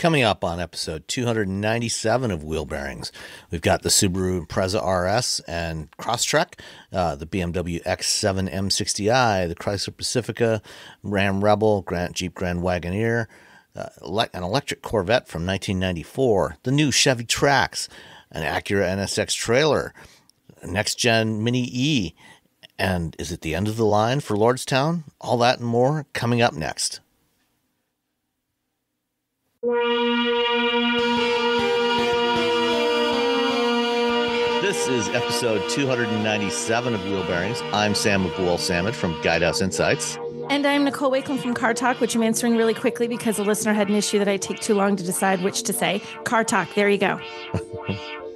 Coming up on episode 297 of Wheel Bearings, we've got the Subaru Impreza RS and Crosstrek, the BMW X7 M60i, the Chrysler Pacifica, Ram Rebel, Jeep Grand Wagoneer, an electric Corvette from 1994, the new Chevy Trax, an Acura NSX trailer, a next-gen Mini E, and is it the end of the line for Lordstown? All that and more coming up next. This is episode 297 of Wheel Bearings. I'm Sam Abuel-Samad from Guidehouse Insights. And I'm Nicole Wakelin from Car Talk, which I'm answering really quickly because a listener had an issue that I take too long to decide which to say. Car Talk, there you go.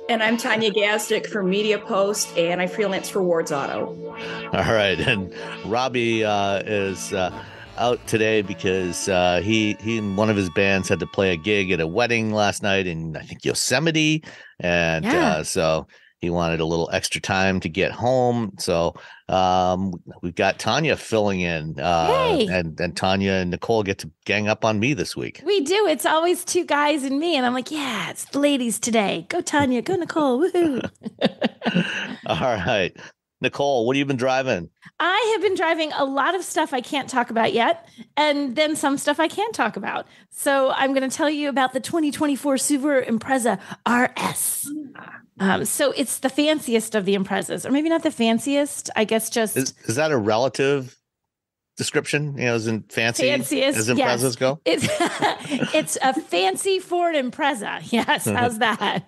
And I'm Tanya Gazdick from Media Post, and I freelance for Ward's Auto. All right. And Robbie is out today because he and one of his bands had to play a gig at a wedding last night in, I think, Yosemite. And so he wanted a little extra time to get home. So we've got Tanya filling in. And Tanya and Nicole get to gang up on me this week. We do. It's always two guys and me. And I'm like, yeah, it's the ladies today. Go Tanya, go Nicole. Woohoo. All right. Nicole, what have you been driving? I have been driving a lot of stuff I can't talk about yet, and then some stuff I can talk about. So I'm going to tell you about the 2024 Subaru Impreza RS. So it's the fanciest of the Imprezas, or maybe not the fanciest. I guess just is that a relative description? As in fanciest as Imprezas yes. go? It's a fancy Ford Impreza. Yes, how's that?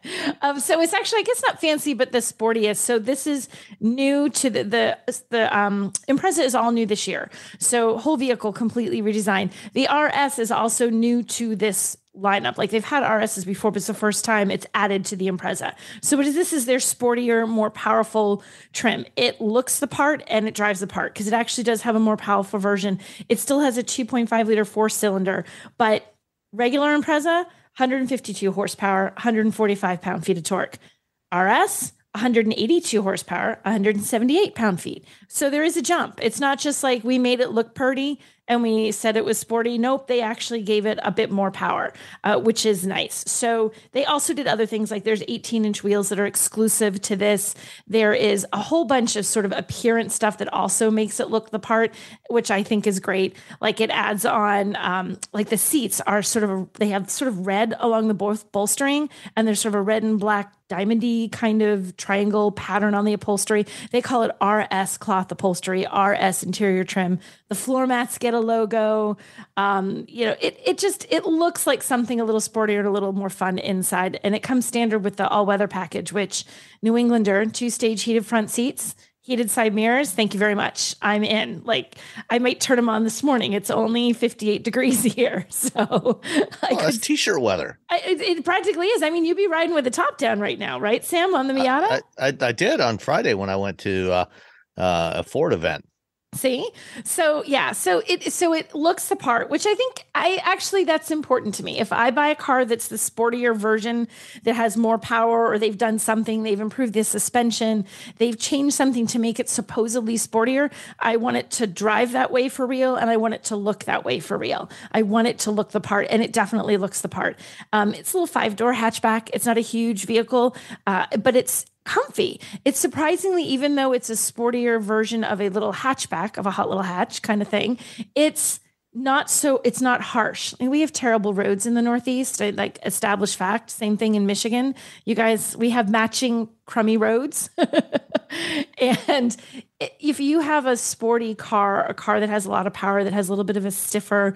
So it's actually, I guess, not fancy, but the sportiest. So this is new to the Impreza is all new this year. So whole vehicle completely redesigned. The RS is also new to this lineup. Like they've had RSs before, but it's the first time it's added to the Impreza. So this is their sportier, more powerful trim. It looks the part and it drives the part because it actually does have a more powerful version. It still has a 2.5 liter 4-cylinder, but regular Impreza, 152 horsepower, 145 pound-feet of torque. RS, 182 horsepower, 178 pound-feet. So there is a jump. It's not just like we made it look pretty and we said it was sporty. Nope, they actually gave it a bit more power, which is nice. So they also did other things like there's 18-inch wheels that are exclusive to this. There is a whole bunch of sort of appearance stuff that also makes it look the part, which I think is great. Like it adds on, like the seats are they have sort of red along the bolstering, and there's sort of a red and black diamondy kind of triangle pattern on the upholstery. They call it RS cloth upholstery, RS interior trim. The floor mats get a logo. It looks like something a little sportier and a little more fun inside. And it comes standard with the all-weather package, which New Englander, 2-stage heated front seats, heated side mirrors. Thank you very much. I'm in. Like, I might turn them on this morning. It's only 58 degrees here. So that's t-shirt weather. It practically is. I mean, you'd be riding with the top down right now, right, Sam, on the Miata? I did on Friday when I went to a Ford event. See? So it looks the part, which I think that's important to me. If I buy a car that's the sportier version that has more power, or they've done something, they've improved the suspension, they've changed something to make it supposedly sportier, I want it to drive that way for real, and I want it to look that way for real. I want it to look the part, and it definitely looks the part. It's a little 5-door hatchback. It's not a huge vehicle, but it's comfy. It's surprisingly, even though it's a sportier version of a little hatchback, of a hot little hatch kind of thing, it's not harsh. I mean, we have terrible roads in the Northeast, like established fact. Same thing in Michigan. You guys, we have matching crummy roads. And if you have a sporty car, a car that has a lot of power, that has a little bit of a stiffer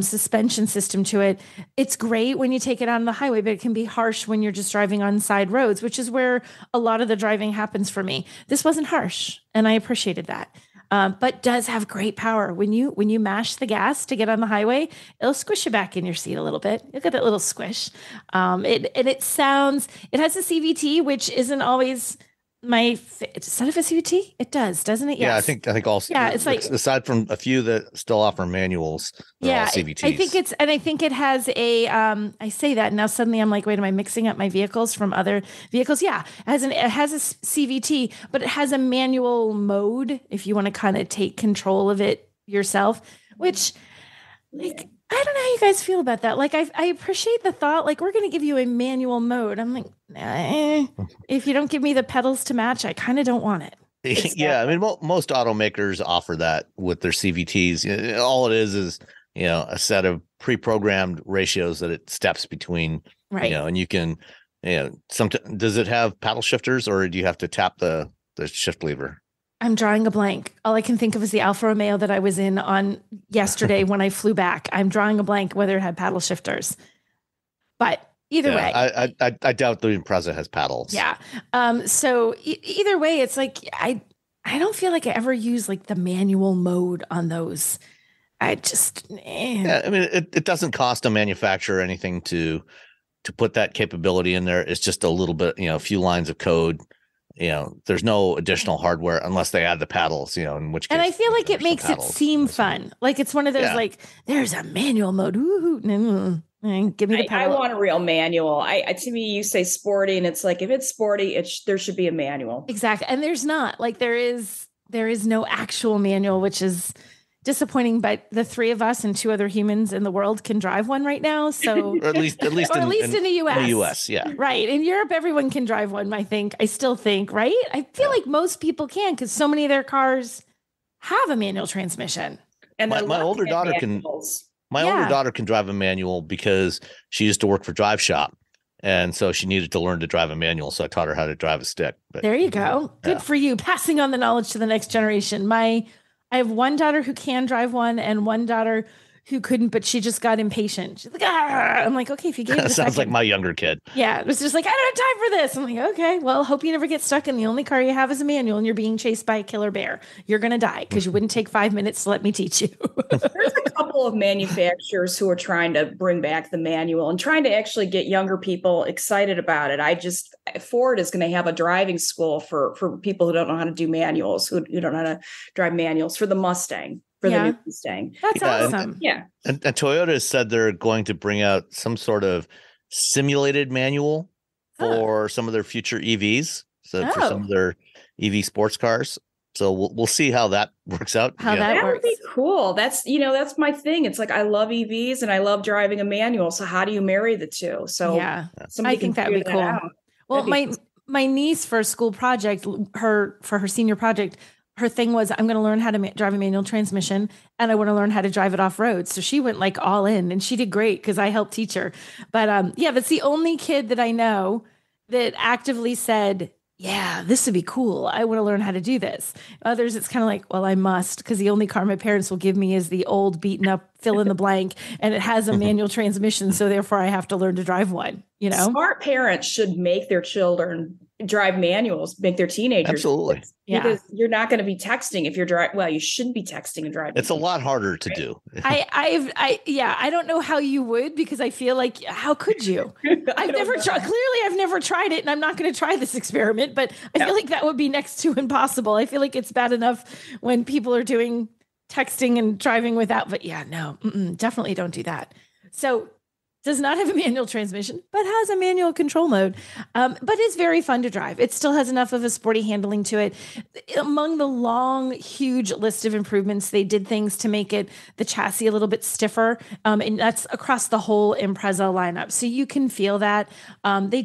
suspension system to it, it's great when you take it on the highway, but it can be harsh when you're just driving on side roads, which is where a lot of the driving happens for me. This wasn't harsh, and I appreciated that. But does have great power. When you mash the gas to get on the highway, it'll squish you back in your seat a little bit. You'll get that little squish. It has a CVT, which isn't always Does it have a CVT? It does, doesn't it? Yes. Yeah, I think also. Yeah, it's like, aside from a few that still offer manuals, they're all CVTs. I think it has a. I say that and now suddenly I'm like, wait, am I mixing up my vehicles from other vehicles? Yeah, it has a CVT, but it has a manual mode if you want to kind of take control of it yourself. Which, like, I don't know how you guys feel about that. Like, I appreciate the thought, like, we're going to give you a manual mode. I'm like, if you don't give me the pedals to match, I kind of don't want it. Exactly. Yeah, I mean, most automakers offer that with their CVTs. All it is a set of pre-programmed ratios that it steps between. Right. And you can, does it have paddle shifters, or do you have to tap the shift lever? I'm drawing a blank. All I can think of is the Alfa Romeo that I was in on yesterday when I flew back. I'm drawing a blank whether it had paddle shifters. But either way. I doubt the Impreza has paddles. Yeah. So either way, it's like I don't feel like I ever use like the manual mode on those. I just Yeah, I mean, it doesn't cost a manufacturer anything to put that capability in there. It's just a little bit, a few lines of code. There's no additional hardware unless they add the paddles, in which case. And I feel like it makes it seem fun. Like it's one of those like there's a manual mode. Woo-hoo. Give me the pedal. I want a real manual. To me, you say sporty, and it's like if it's sporty, there should be a manual. Exactly, and there's not. Like there is no actual manual, which is disappointing. But the three of us and two other humans in the world can drive one right now. So or at least in the U.S. In the U.S., yeah, right. In Europe, everyone can drive one. I still think, right? I feel like most people can because so many of their cars have a manual transmission. And my older daughter can. My older daughter can drive a manual because she used to work for Drive Shop. And so she needed to learn to drive a manual. So I taught her how to drive a stick. But, there you go. Good for you. Passing on the knowledge to the next generation. I have one daughter who can drive one and one daughter who couldn't, but she just got impatient. She's like, I'm like, okay, if you gave it a sounds like my younger kid. Yeah. It was just like, I don't have time for this. I'm like, okay, well, hope you never get stuck in the only car you have is a manual and you're being chased by a killer bear. You're going to die because you wouldn't take 5 minutes to let me teach you. There's a couple of manufacturers who are trying to bring back the manual and trying to actually get younger people excited about it. Ford is going to have a driving school for people who don't know how to do manuals, who don't know how to drive manuals for the Mustang. For the new Mustang. That's awesome. And Toyota has said they're going to bring out some sort of simulated manual for some of their future EVs. So for some of their EV sports cars. So we'll see how that works out. That would be cool. That's my thing. It's like I love EVs and I love driving a manual. So how do you marry the two? So I think that would be cool. Well, my niece for a school project, for her senior project, her thing was, I'm going to learn how to drive a manual transmission and I want to learn how to drive it off road. So she went like all in and she did great because I helped teach her. But that's the only kid that I know that actively said, yeah, this would be cool. I want to learn how to do this. Others, it's kind of like, well, I must, because the only car my parents will give me is the old beaten up fill in the blank and it has a manual transmission. So therefore I have to learn to drive one, Smart parents should make their children drive manuals, make their teenagers. Absolutely. Because you're not going to be texting if you're driving. Well, you shouldn't be texting and driving. It's a lot harder to do. I don't know how you would, because I feel like, how could you? I've never tried. Clearly, I've never tried it and I'm not going to try this experiment, but I feel like that would be next to impossible. I feel like it's bad enough when people are doing texting and driving without, but definitely don't do that. So does not have a manual transmission, but has a manual control mode, but is very fun to drive. It still has enough of a sporty handling to it. Among the long, huge list of improvements, they did things to make the chassis a little bit stiffer, and that's across the whole Impreza lineup. So you can feel that. They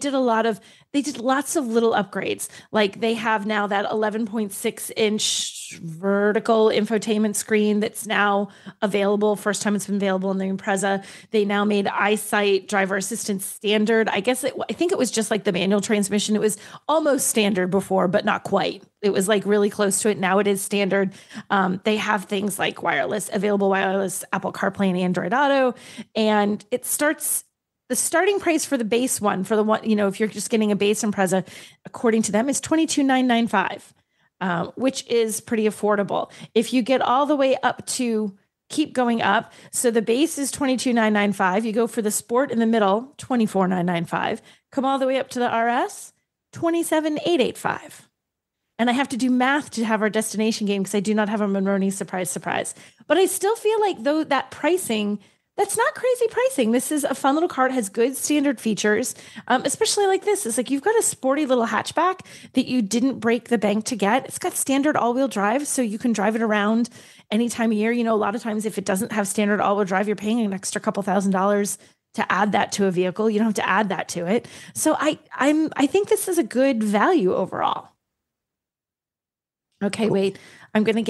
did lots of little upgrades. Like they have now that 11.6-inch vertical infotainment screen that's now available. First time it's been available in the Impreza. They now made EyeSight driver assistance standard. I think it was just like the manual transmission. It was almost standard before, but not quite. It was like really close to it. Now it is standard. They have things like available wireless Apple CarPlay and Android Auto. And the starting price for the base one, for the one, if you're just getting a base Impreza, according to them, is $22,995. Which is pretty affordable. If you get all the way up to keep going up, so the base is $22,995. You go for the Sport in the middle, $24,995. Come all the way up to the RS, $27,885. And I have to do math to have our destination game because I do not have a Monroney surprise. But I still feel like though that pricing, that's not crazy pricing. This is a fun little car. It has good standard features, especially like this. It's like you've got a sporty little hatchback that you didn't break the bank to get. It's got standard all-wheel drive, so you can drive it around any time of year. A lot of times if it doesn't have standard all-wheel drive, you're paying an extra couple $1,000s to add that to a vehicle. You don't have to add that to it. So I think this is a good value overall. Okay, cool. Wait, let me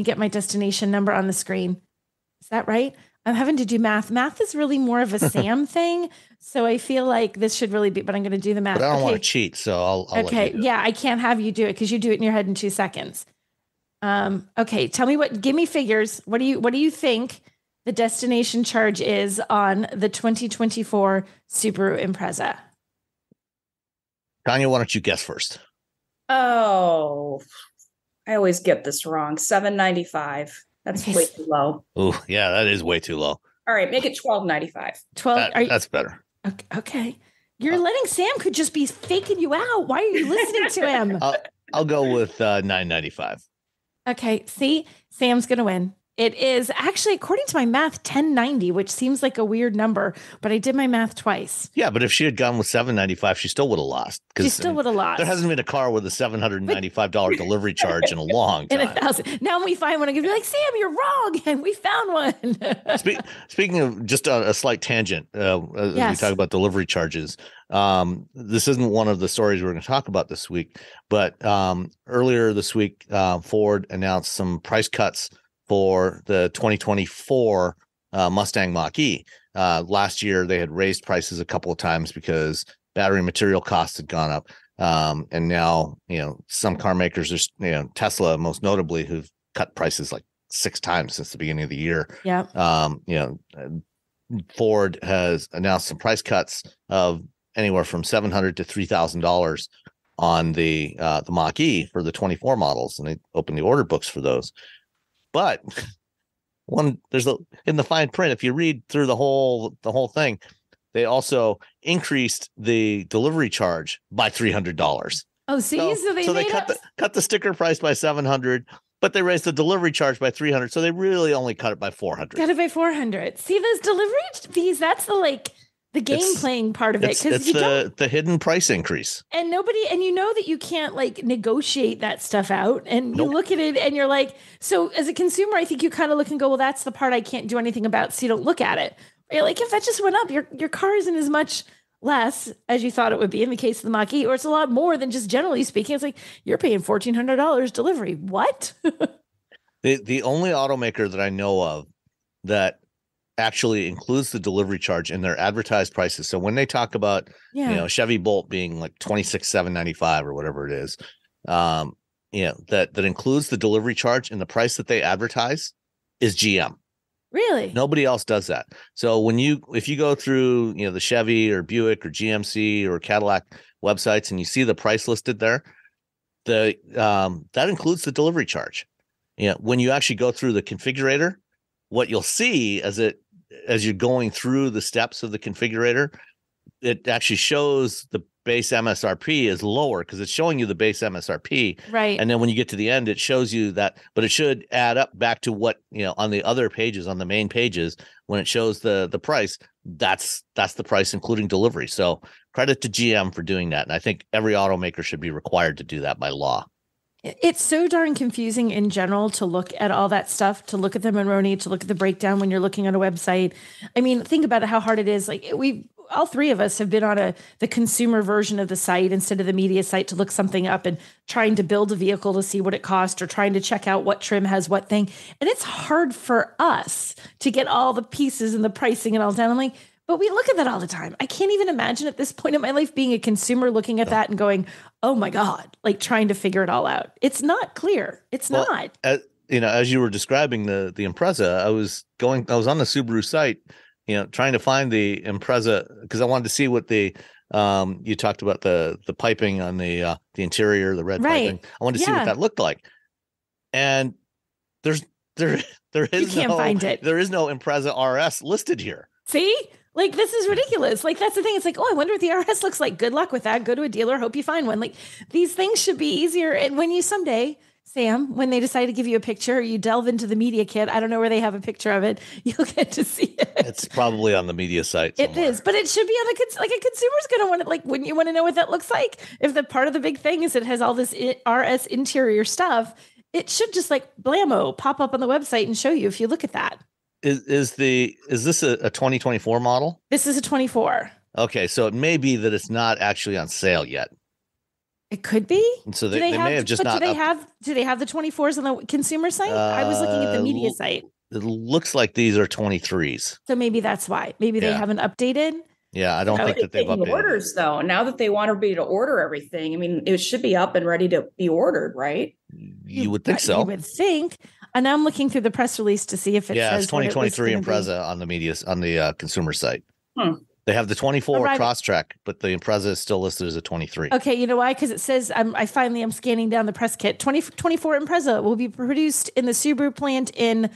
get my destination number on the screen. Is that right? I'm having to do math. Math is really more of a Sam thing. So I feel like this should really be, but I'm going to do the math. But I don't want to cheat. So I'll okay. Let you do it. Yeah, I can't have you do it because you do it in your head in 2 seconds. Okay. Give me figures. What do you think the destination charge is on the 2024 Subaru Impreza? Tanya, why don't you guess first? Oh, I always get this wrong. $795. That's way too low. Oh, yeah, that is way too low. All right, make it $12.95. That's better. Okay. You're letting Sam could just be faking you out. Why are you listening to him? I'll go with $9.95. Okay. See, Sam's going to win. It is actually, according to my math, $10.90, which seems like a weird number, but I did my math twice. Yeah, but if she had gone with $7.95, she still would have lost. She still would have lost. There hasn't been a car with a $795 delivery charge in a long time. In 1,000. Now when we find one, I'm going to be like, Sam, you're wrong. And we found one. Speaking of just a slight tangent, as we talk about delivery charges, this isn't one of the stories we're going to talk about this week, but earlier this week, Ford announced some price cuts for the 2024 Mustang Mach-E. Last year, they had raised prices a couple of times because battery material costs had gone up. And now, some car makers are, Tesla most notably, who've cut prices like 6 times since the beginning of the year. Yeah. Ford has announced some price cuts of anywhere from $700 to $3,000 on the Mach-E for the 24 models, and they opened the order books for those. But in the fine print, if you read through the whole thing, they also increased the delivery charge by $300. Oh, see, so they cut the sticker price by $700, but they raised the delivery charge by $300. So they really only cut it by $400. Cut it by $400. See, those delivery fees, that's the game playing part of it, because it's the hidden price increase, and you know that you can't negotiate that stuff out, and you look at it and you're like, so as a consumer, I think you kind of look and go, well, that's the part I can't do anything about, so you don't look at it. You're like, if that just went up, your car isn't as much less as you thought it would be in the case of the Mach-E, or it's a lot more than just generally speaking. It's like you're paying $1,400 delivery. What? the only automaker that I know of that actually includes the delivery charge in their advertised prices. So when they talk about, Chevy Bolt being like $26,795 or whatever it is, that includes the delivery charge in the price that they advertise is GM. Really? Nobody else does that. So if you go through, the Chevy or Buick or GMC or Cadillac websites and you see the price listed there, that includes the delivery charge. When you actually go through the configurator, what you'll see as you're going through the steps of the configurator, it actually shows the base MSRP is lower because it's showing you the base MSRP. Right. And then when you get to the end, it shows you that, but it should add up back to what, on the other pages, on the main pages, when it shows the price, that's the price, including delivery. So credit to GM for doing that. And I think every automaker should be required to do that by law. It's so darn confusing in general to look at all that stuff, to look at the Monroney, to look at the breakdown when you're looking at a website. I mean, think about how hard it is. All three of us have been on the consumer version of the site instead of the media site to look something up and trying to build a vehicle to see what it costs or trying to check out what trim has what thing. And it's hard for us to get all the pieces and the pricing and all that. I'm like, but we look at that all the time. I can't even imagine at this point in my life being a consumer looking at that and going, oh my God, trying to figure it all out. It's not clear. It's not. As you were describing the Impreza, I was on the Subaru site, trying to find the Impreza because I wanted to see what the you talked about the piping on the interior, the red piping. I wanted to see what that looked like. And there is you can't find it. There is no Impreza RS listed here. See? This is ridiculous. That's the thing. It's I wonder what the RS looks like. Good luck with that. Go to a dealer. Hope you find one. These things should be easier. And when you someday, Sam, when they decide to give you a picture, you delve into the media kit. I don't know where they have a picture of it. You'll get to see it. It's probably on the media site somewhere. It is, but it should be on a consumer's going to want it. Wouldn't you want to know what that looks like? If the part of the big thing is it has all this RS interior stuff, it should just like blammo pop up on the website and show you if you look at that. Is this a 2024 model? This is a 24. Okay, so it may be that it's not actually on sale yet. It could be. And so they may have just not. Do they have the 24s on the consumer site? I was looking at the media site. It looks like these are 23s. So maybe that's why. Maybe they haven't updated. Yeah, I don't think that they've updated orders though. Now that they want everybody to order everything, I mean, it should be up and ready to be ordered, right? You would think so. You would think. And now I'm looking through the press release to see if it says it's 2023 Impreza on the consumer site. They have the 24 Crosstrek, but the Impreza is still listed as a 23. Okay, you know why? Because it says I'm scanning down the press kit. 2024 Impreza will be produced in the Subaru plant in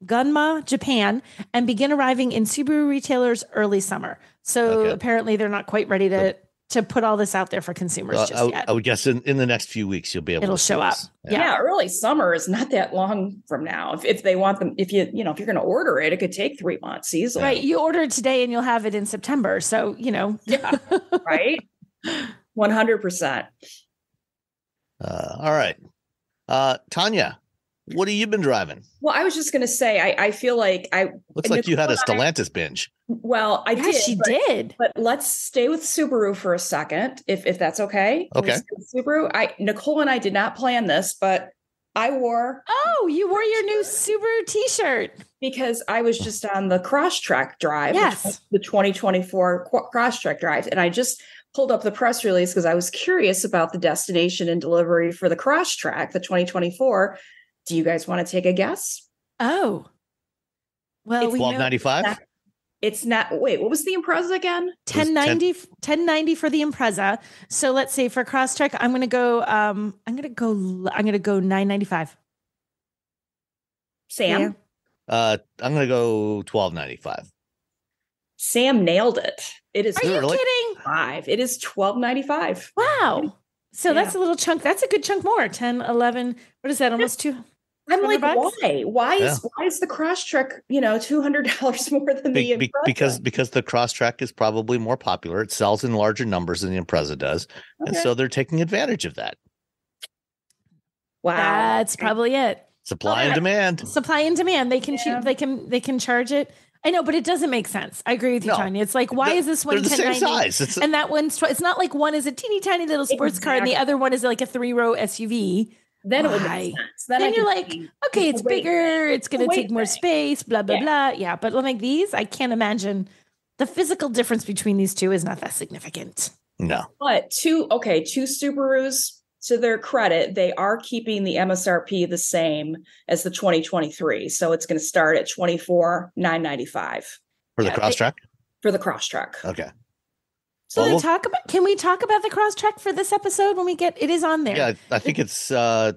Gunma, Japan, and begin arriving in Subaru retailers early summer. So apparently they're not quite ready to put all this out there for consumers just yet. I would guess in the next few weeks you'll be able. It'll show up. Yeah, early summer is not that long from now. If they want them, if you're going to order it, it could take 3 months easily. Right, you order it today and you'll have it in September. So yeah, right, 100%. All right, Tanya, what have you been driving? Well, I was just going to say, I feel like looks like you had a Stellantis binge. Well, I did. She did. But let's stay with Subaru for a second, if that's okay. Okay. Subaru. Nicole and I did not plan this, but I wore. Oh, you wore your new Subaru T-shirt because I was just on the Crosstrek drive. Yes, the 2024 Crosstrek drive, and I just pulled up the press release because I was curious about the destination and delivery for the Crosstrek, the 2024. Do you guys want to take a guess? Oh, well, $12.95. It's not. Wait, what was the Impreza again? $10.90 for the Impreza. So let's say for Crosstrek, I'm going to go $9.95. Sam, I'm going to go $12.95. Sam nailed it. It is. Are you kidding? It is $12.95. Wow. So that's a little chunk. That's a good chunk more. 10, 11. What is that? Almost two. I'm like, why? Why is the Crosstrek, $200 more than the Impreza? Because the Crosstrek is probably more popular. It sells in larger numbers than the Impreza does, and so they're taking advantage of that. Wow, that's probably it. Supply and demand. Supply and demand. They can they can charge it. I know, but it doesn't make sense. I agree with you, Tanya. It's like, why is this one the same size? And that one's it's not like one is a teeny tiny little sports car and the other one is like a 3-row SUV. Then it would make sense. Then you're like, okay, it's bigger. It's going to take more space, blah, blah, blah. Yeah. But like these, I can't imagine the physical difference between these two is not that significant. No. But two Subarus, to their credit, they are keeping the MSRP the same as the 2023. So it's going to start at $24,995. For the Crosstrek? For the Crosstrek. Okay. So can we talk about the Crosstrek for this episode when we get it is on there? Yeah, I think it's the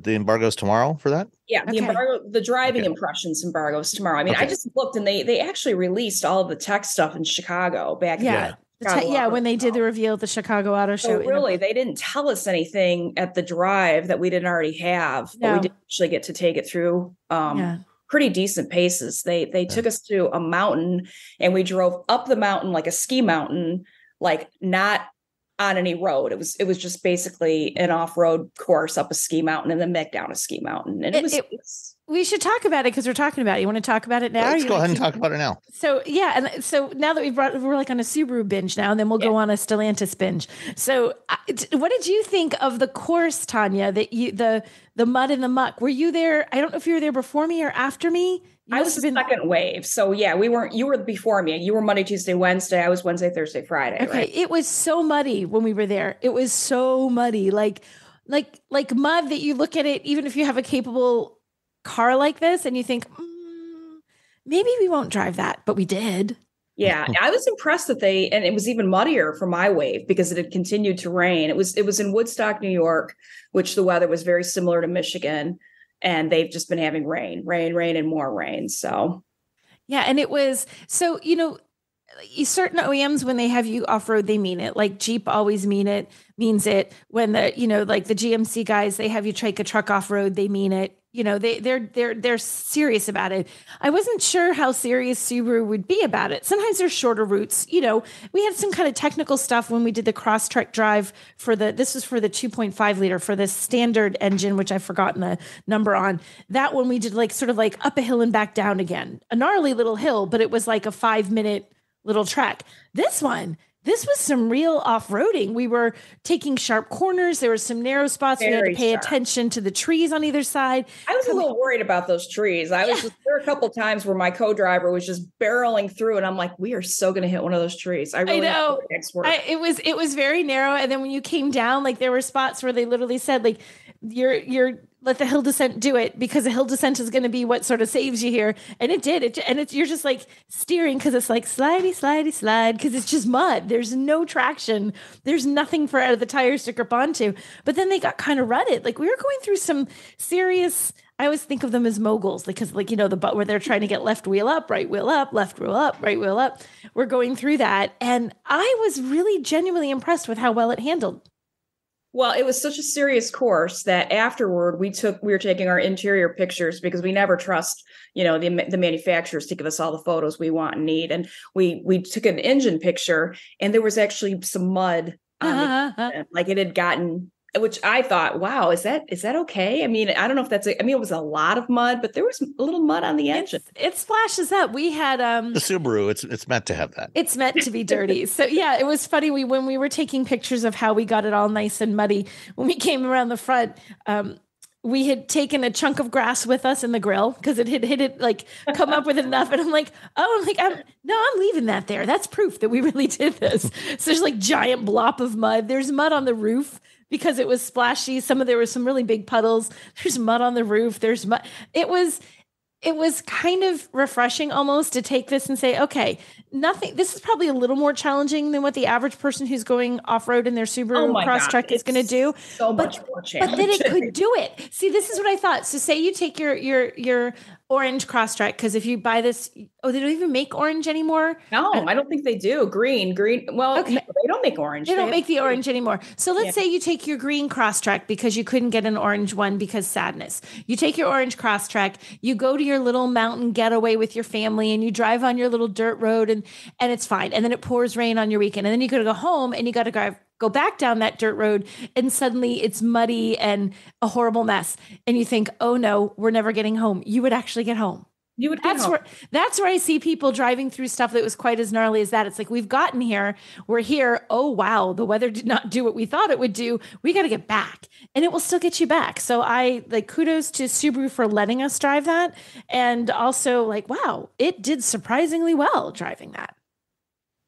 embargo's tomorrow for that. Yeah, the driving impressions embargoes tomorrow. I mean, I just looked and they actually released all of the tech stuff in Chicago back when they did the reveal at the Chicago Auto Show. Really, they didn't tell us anything at the drive that we didn't already have, but we did actually get to take it through pretty decent paces. They took us to a mountain and we drove up the mountain like a ski mountain, like not on any road. It was just basically an off-road course up a ski mountain and then back down a ski mountain. And we should talk about it because we're talking about it. You want to talk about it now? Let's go ahead and talk about it now. So and so now that we're like on a Subaru binge now, and then we'll go on a Stellantis binge. So what did you think of the course, Tanya? That the mud and the muck. Were you there? I don't know if you were there before me or after me. I was the second wave. So we weren't. You were before me. You were Monday, Tuesday, Wednesday. I was Wednesday, Thursday, Friday. Okay, right? It was so muddy when we were there. It was so muddy, like mud that you look at it, even if you have a capable car like this and you think maybe we won't drive that, but we did. Yeah, I was impressed that and it was even muddier for my wave because it had continued to rain. It was in Woodstock, New York, which the weather was very similar to Michigan, and they've just been having rain and more rain. So yeah, and it was so certain OEMs, when they have you off-road, they mean it. Like Jeep always means it. When the like the GMC guys, they have you take a truck off-road, they mean it. You know, they're serious about it. I wasn't sure how serious Subaru would be about it. Sometimes there's shorter routes. You know, we had some kind of technical stuff when we did the Crosstrek drive this was for the 2.5 liter for the standard engine, which I've forgotten the number on. That one we did like sort of like up a hill and back down again. A gnarly little hill, but it was like a 5-minute little track. This was some real off-roading. We were taking sharp corners. There were some narrow spots. We had to pay attention to the trees on either side. I was a little worried about those trees. There were a couple of times where my co-driver was just barreling through, and I'm like, we are so going to hit one of those trees. I know. It was very narrow. And then when you came down, like there were spots where they literally said, like, you're let the hill descent do it, because the hill descent is going to be what sort of saves you here. And it did. You're just like steering, because it's like slidey, slidey, slide, because it's just mud. There's no traction. There's nothing for the tires to grip onto. But then they got kind of rutted. Like we were going through some serious, I always think of them as moguls, because like, you know, where they're trying to get left wheel up, right wheel up, left wheel up, right wheel up. We're going through that. And I was really genuinely impressed with how well it handled. Well, it was such a serious course that afterward we were taking our interior pictures, because we never trust, you know, the manufacturers to give us all the photos we want and need. And we took an engine picture, and there was actually some mud on like it had gotten, which I thought, wow, is that okay? I mean, I don't know if it was a lot of mud, but there was a little mud on the engine. It splashes up. We had the Subaru. It's meant to have that. It's meant to be dirty. So yeah, it was funny. When we were taking pictures of how we got it all nice and muddy, when we came around the front, we had taken a chunk of grass with us in the grill, because it had hit it, like come up with enough. And I'm like, I'm leaving that there. That's proof that we really did this. So there's like giant blob of mud. There's mud on the roof, because it was splashy. There was some really big puddles. There's mud on the roof. There's mud. It was kind of refreshing almost to take this and say, okay, this is probably a little more challenging than what the average person who's going off-road in their Subaru Crosstrek is going to do. So much more challenging. But then it could do it. See, this is what I thought. So say you take your orange Crosstrek, because if you buy this, they don't even make orange anymore. No, I don't think they do. Green. Well, okay. No, they don't make orange. They don't make the orange anymore. So let's say you take your green Crosstrek because you couldn't get an orange one because sadness. You take your orange Crosstrek, you go to your little mountain getaway with your family, and you drive on your little dirt road, and it's fine. And then it pours rain on your weekend, and then you got to go home, and you got to go back down that dirt road, and suddenly it's muddy and a horrible mess. And you think, oh no, we're never getting home. You would actually get home. You would get home. That's where I see people driving through stuff that was quite as gnarly as that. It's like, we've gotten here. We're here. Oh, wow. The weather did not do what we thought it would do. We got to get back, and it will still get you back. So I kudos to Subaru for letting us drive that. And also wow, it did surprisingly well driving that.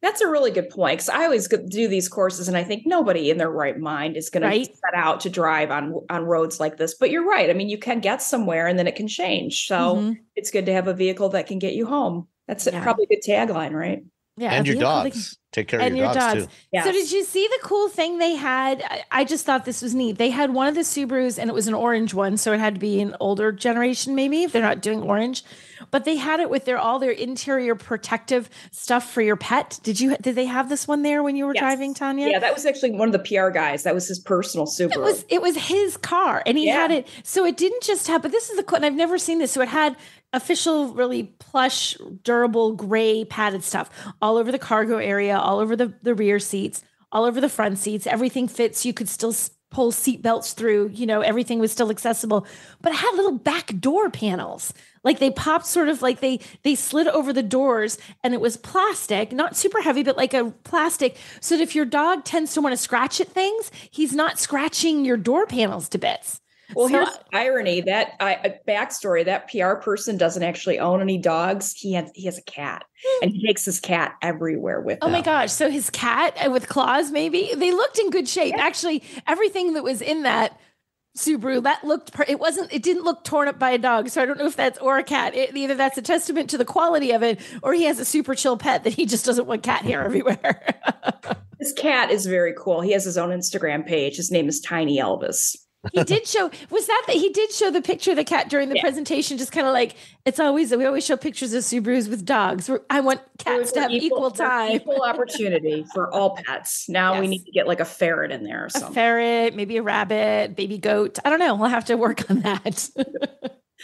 That's a really good point, because I always do these courses and I think nobody in their right mind is going to set out to drive on roads like this. But you're right. I mean, you can get somewhere and then it can change. So it's good to have a vehicle that can get you home. That's probably a good tagline, right? Yeah, and your dogs. Take care of your dogs too. Yes. So did you see the cool thing they had? I just thought this was neat. They had one of the Subarus, and it was an orange one, so it had to be an older generation maybe if they're not doing orange. But they had it with all their interior protective stuff for your pet. Did they have this one there when you were driving, Tanya? Yeah, that was actually one of the PR guys. That was his personal Subaru. It was his car, and he had it. So it didn't just have, but this is and I've never seen this. So it had official, really plush, durable, gray padded stuff all over the cargo area, all over the rear seats, all over the front seats. Everything fits. You could still pull seat belts through, everything was still accessible, but it had little back door panels. Like they popped sort of like they slid over the doors, and it was plastic, not super heavy, but like a plastic. So that if your dog tends to want to scratch at things, he's not scratching your door panels to bits. Well, here's the irony that backstory, that PR person doesn't actually own any dogs. He has a cat, and he takes his cat everywhere with him. Oh my gosh. So his cat with claws, maybe they looked in good shape. Yeah. Actually, everything that was in that Subaru that looked, it didn't look torn up by a dog. So I don't know if that's, or a cat. Either that's a testament to the quality of it, or he has a super chill pet that he just doesn't want cat hair everywhere. His cat is very cool. He has his own Instagram page. His name is Tiny Elvis. He did show, he did show the picture of the cat during the presentation, just kind of like, we always show pictures of Subarus with dogs. I want cats to have equal time. Equal opportunity for all pets. Now we need to get like a ferret in there or something. A ferret, maybe a rabbit, baby goat. I don't know. We'll have to work on that.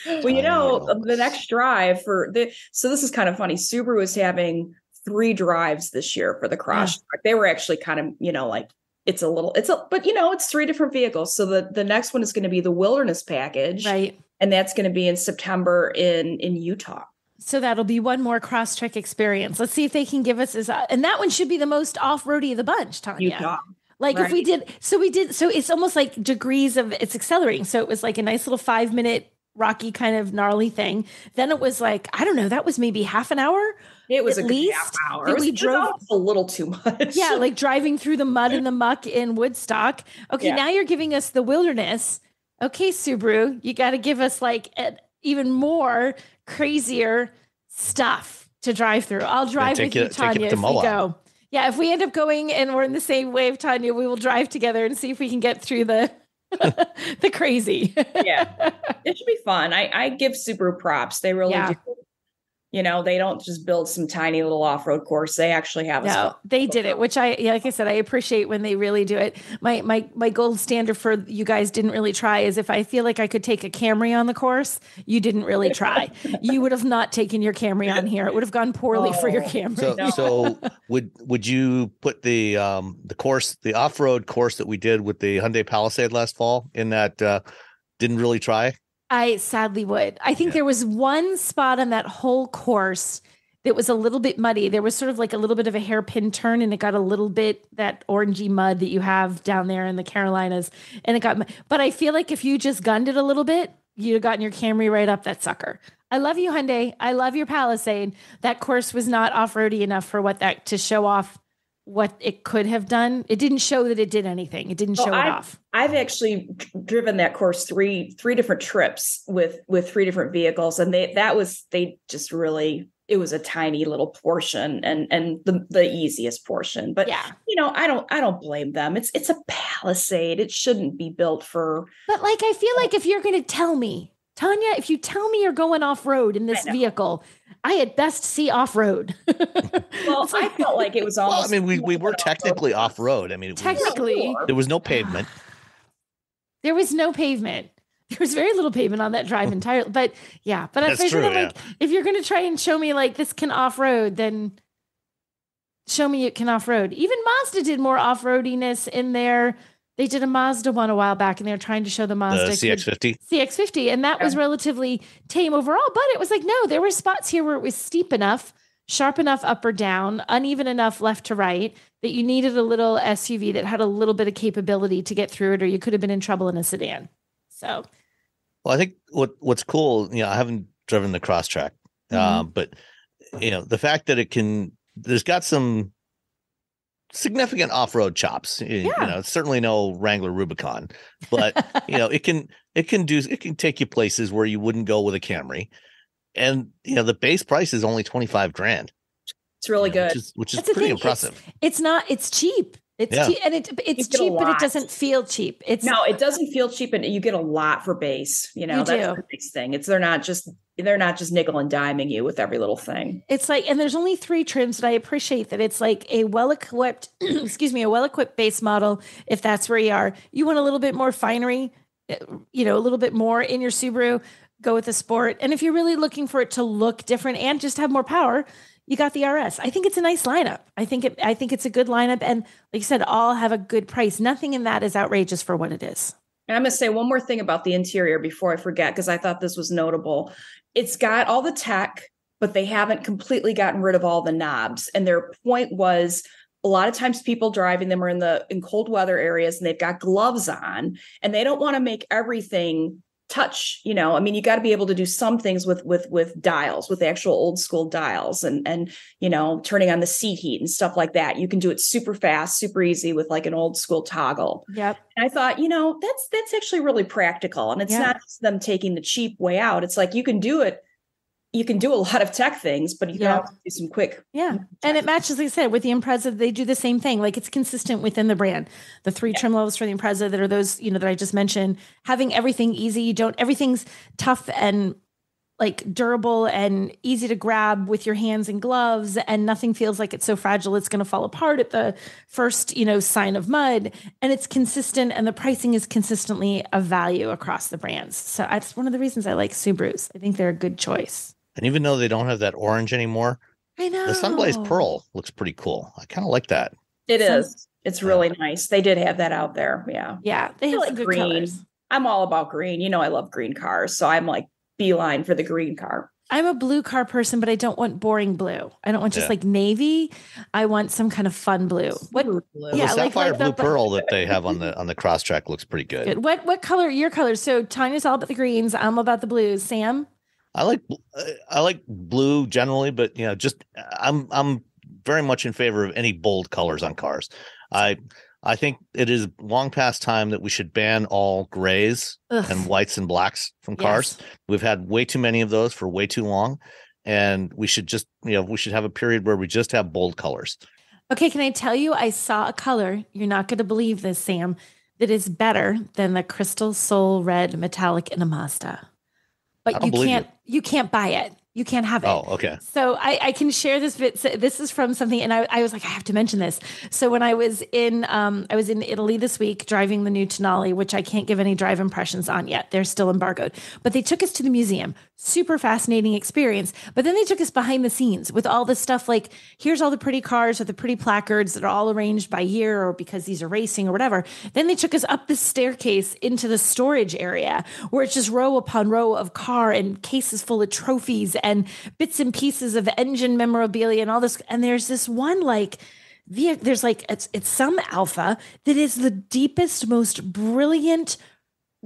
Well, the next drive so this is kind of funny. Subaru is having 3 drives this year for the Crosstrek. They were actually kind of, like but it's 3 different vehicles. So the next one is going to be the Wilderness package. Right. And that's going to be in September in Utah. So that'll be one more Crosstrek experience. Let's see if they can give us and that one should be the most off-roady of the bunch, Tanya. Utah. Like if we did, so it's almost like degrees of it's accelerating. So it was like a nice little 5-minute rocky kind of gnarly thing. Then it was like, I don't know, that was maybe half an hour. It was at a least half hour. We drove a little too much. Yeah, like driving through the mud and the muck in Woodstock. Okay, now you're giving us the Wilderness. Okay, Subaru, you got to give us like even more crazier stuff to drive through. I'll drive with you, Tanya, if we go. Yeah, if we end up going and we're in the same wave, Tanya, we will drive together and see if we can get through the the crazy. Yeah, it should be fun. I give Subaru props. They really do. They don't just build some tiny little off-road course. They actually have they did it, which like I said, I appreciate when they really do it. My gold standard for you guys didn't really try is if I feel like I could take a Camry on the course, you didn't really try. You would have not taken your Camry on here. It would have gone poorly for your Camry. So would you put the course, the off-road course that we did with the Hyundai Palisade last fall in that didn't really try? I sadly would. I think there was one spot on that whole course that was a little bit muddy. There was sort of like a little bit of a hairpin turn and it got a little bit that orangey mud that you have down there in the Carolinas. And but I feel like if you just gunned it a little bit, you'd have gotten your Camry right up that sucker. I love you, Hyundai. I love your Palisade. That course was not off-roady enough for to show off what it could have done. It didn't show that it did anything. It didn't show it off. I've actually driven that course three different trips with 3 different vehicles. And it was a tiny little portion and the easiest portion. But I don't blame them. It's a Palisade. It shouldn't be built for. But like, I feel like if you're going to tell me, Tanya, if you tell me you're going off-road in this vehicle, I at best see off-road. Well, I felt like it was almost. Well, I mean, we were technically off-road. I mean, there was no pavement. There was no pavement. There was very little pavement on that drive entirely. But That's true, if you're going to try and show me like this can off-road, then show me it can off-road. Even Mazda did more off-roadiness in there. They did a Mazda one a while back and they were trying to show the Mazda CX-50. And that was relatively tame overall, but it was like, no, there were spots here where it was steep enough, sharp enough up or down, uneven enough left to right that you needed a little SUV that had a little bit of capability to get through it, or you could have been in trouble in a sedan. So, well, I think what's cool, I haven't driven the Crosstrek, but the fact that there's got some significant off-road chops. It's certainly no Wrangler Rubicon, but it can take you places where you wouldn't go with a Camry. And the base price is only $25,000. It's really good, which is pretty impressive. It's cheap. It's cheap, and it's cheap, but it doesn't feel cheap. It doesn't feel cheap, and you get a lot for base. That's the nice thing. They're not just nickel and diming you with every little thing. It's like, and there's only 3 trims, but I appreciate that it's like a well-equipped, a well-equipped base model. If that's where you are, you want a little bit more finery, a little bit more in your Subaru, go with the Sport. And if you're really looking for it to look different and just have more power, you got the RS. I think it's a nice lineup. I think it's a good lineup. And like you said, all have a good price. Nothing in that is outrageous for what it is. And I'm going to say one more thing about the interior before I forget, because I thought this was notable. It's got all the tech, but they haven't completely gotten rid of all the knobs. And their point was, a lot of times people driving them are in cold weather areas and they've got gloves on and they don't want to make everything touch, you got to be able to do some things with dials, with actual old school dials and turning on the seat heat and stuff like that. You can do it super fast, super easy with like an old school toggle. Yep. And I thought, that's actually really practical. And it's not just them taking the cheap way out. It's like, you can do it. You can do a lot of tech things, but you can also do some quick. Yeah. And it matches, like I said, with the Impreza, they do the same thing. Like it's consistent within the brand. The 3 trim levels for the Impreza that are those, that I just mentioned, having everything easy. Everything's tough and like durable and easy to grab with your hands and gloves, and nothing feels like it's so fragile it's going to fall apart at the first, sign of mud. And it's consistent, and the pricing is consistently a value across the brands. So that's one of the reasons I like Subarus. I think they're a good choice. And even though they don't have that orange anymore, I know the Sunblaze Pearl looks pretty cool. I kind of like that. It is. It's really nice. They did have that out there. Yeah. Yeah. They have some good green. Colors. I'm all about green. I love green cars. So I'm like beeline for the green car. I'm a blue car person, but I don't want boring blue. I don't want just like navy. I want some kind of fun blue. What blue? Well, the sapphire blue pearl that they have on the Crosstrek looks pretty good. What color are your colors? So Tanya's all about the greens. I'm about the blues. Sam? I like blue generally, but I'm very much in favor of any bold colors on cars. I think it is long past time that we should ban all grays and whites and blacks from cars. Yes. We've had way too many of those for way too long. And we should just, we should have a period where we just have bold colors. Okay. Can I tell you, I saw a color, you're not going to believe this, Sam, that is better than the Crystal Soul Red Metallic in a Mazda. But you can't buy it. You can't have it. Oh, okay. So I can share this bit. So this is from something, and I was like, I have to mention this. So when I was in Italy this week driving the new Tonale, which I can't give any drive impressions on yet. They're still embargoed. But they took us to the museum. Super fascinating experience. But then they took us behind the scenes with all this stuff like, here's all the pretty cars with the pretty placards that are all arranged by year or because these are racing or whatever. Then they took us up this staircase into the storage area where it's just row upon row of car and cases full of trophies and bits and pieces of engine memorabilia and all this. And there's this one there's it's some Alfa that is the deepest, most brilliant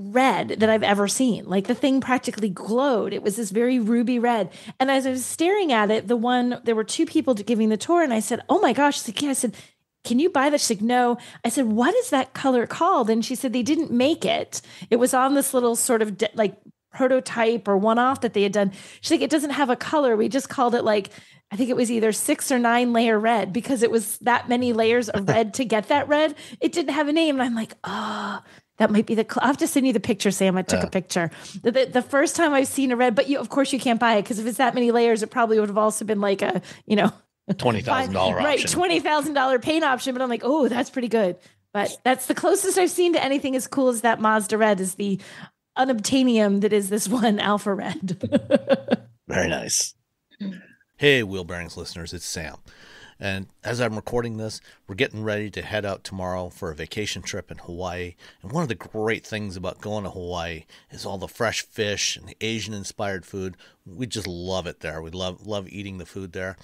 red that I've ever seen. Like the thing practically glowed. It was this very ruby red. And as I was staring at it, there were two people giving the tour, and I said, "Oh my gosh!" I said, "Can you buy that?" She's like, "No." I said, "What is that color called?" And she said, "They didn't make it. It was on this little sort of prototype or one-off that they had done." She's like, "It doesn't have a color. We just called it I think it was either 6 or 9 layer red because it was that many layers of red to get that red. It didn't have a name." And I'm like, "Oh, that might be I'll have to send you the picture, Sam. I took a picture. The first time I've seen a red, but of course you can't buy it because if it's that many layers, it probably would have also been like a, $20,000 option. Right, $20,000 paint option. But I'm like, oh, that's pretty good. But that's the closest I've seen to anything as cool as that Mazda red is the unobtainium that is this one Alfa red. Very nice. Hey, Wheel Bearings listeners, it's Sam. And as I'm recording this, we're getting ready to head out tomorrow for a vacation trip in Hawaii. And one of the great things about going to Hawaii is all the fresh fish and the Asian-inspired food. We just love it there. We love eating the food there.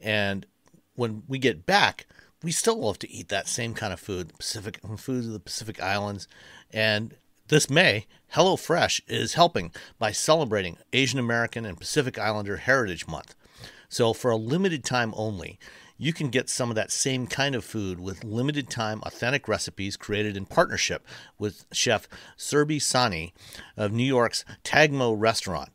And when we get back, we still love to eat that same kind of food, food of the Pacific Islands. And this May, HelloFresh is helping by celebrating Asian American and Pacific Islander Heritage Month. So for a limited time only, you can get some of that same kind of food with limited time authentic recipes created in partnership with chef Surbi Sani of New York's Tagmo restaurant,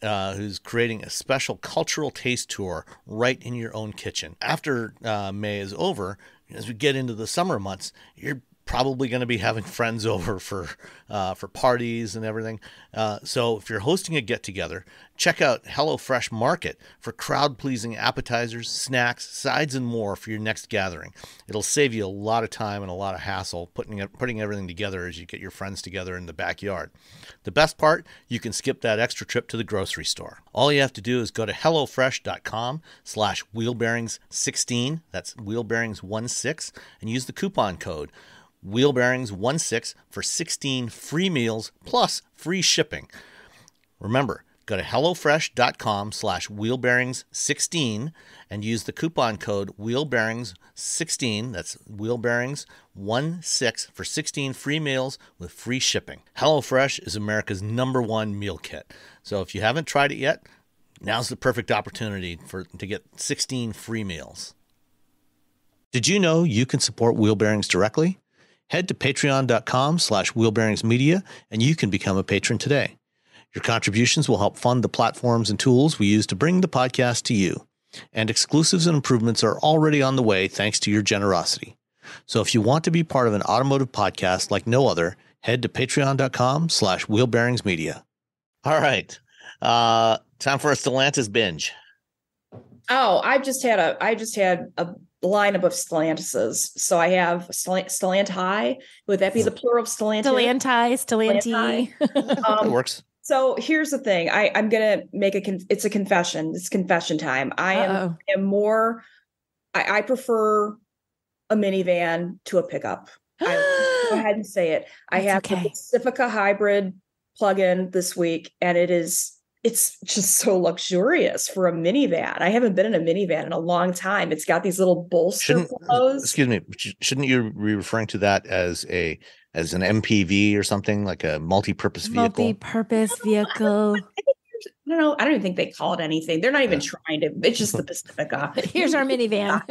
who's creating a special cultural taste tour right in your own kitchen. After May is over, as we get into the summer months, you're probably going to be having friends over for parties and everything. So if you're hosting a get-together, check out HelloFresh Market for crowd-pleasing appetizers, snacks, sides, and more for your next gathering. It'll save you a lot of time and a lot of hassle putting everything together as you get your friends together in the backyard. The best part, you can skip that extra trip to the grocery store. All you have to do is go to hellofresh.com/wheelbearings16, that's wheelbearings16, and use the coupon code Wheelbearings16 for 16 free meals plus free shipping. Remember, go to hellofresh.com/wheelbearings16 and use the coupon code Wheelbearings16, that's Wheelbearings16 for 16 free meals with free shipping. HelloFresh is America's #1 meal kit. So if you haven't tried it yet, now's the perfect opportunity to get 16 free meals. Did you know you can support Wheel Bearings directly? Head to patreon.com/wheelbearingsmedia and you can become a patron today. Your contributions will help fund the platforms and tools we use to bring the podcast to you. And exclusives and improvements are already on the way thanks to your generosity. So if you want to be part of an automotive podcast like no other, head to patreon.com/wheelbearingsmedia. All right. Time for a Stellantis binge. Oh, I just had a lineup of Stellantises. So I have Stellanti. Would that be the plural of Stellantis? Stellanti. It works. So here's the thing. I'm gonna make it's a confession. It's confession time. I prefer a minivan to a pickup. I go ahead and say it. I have the Pacifica hybrid plug-in this week, and it's just so luxurious for a minivan. I haven't been in a minivan in a long time. It's got these little bolster pillows. Excuse me, shouldn't you be referring to that as an MPV or something, like a multi-purpose vehicle? Multi-purpose vehicle. I don't know. I don't even think they call it anything. They're not even trying to. It's just the Pacifica. Here's our minivan.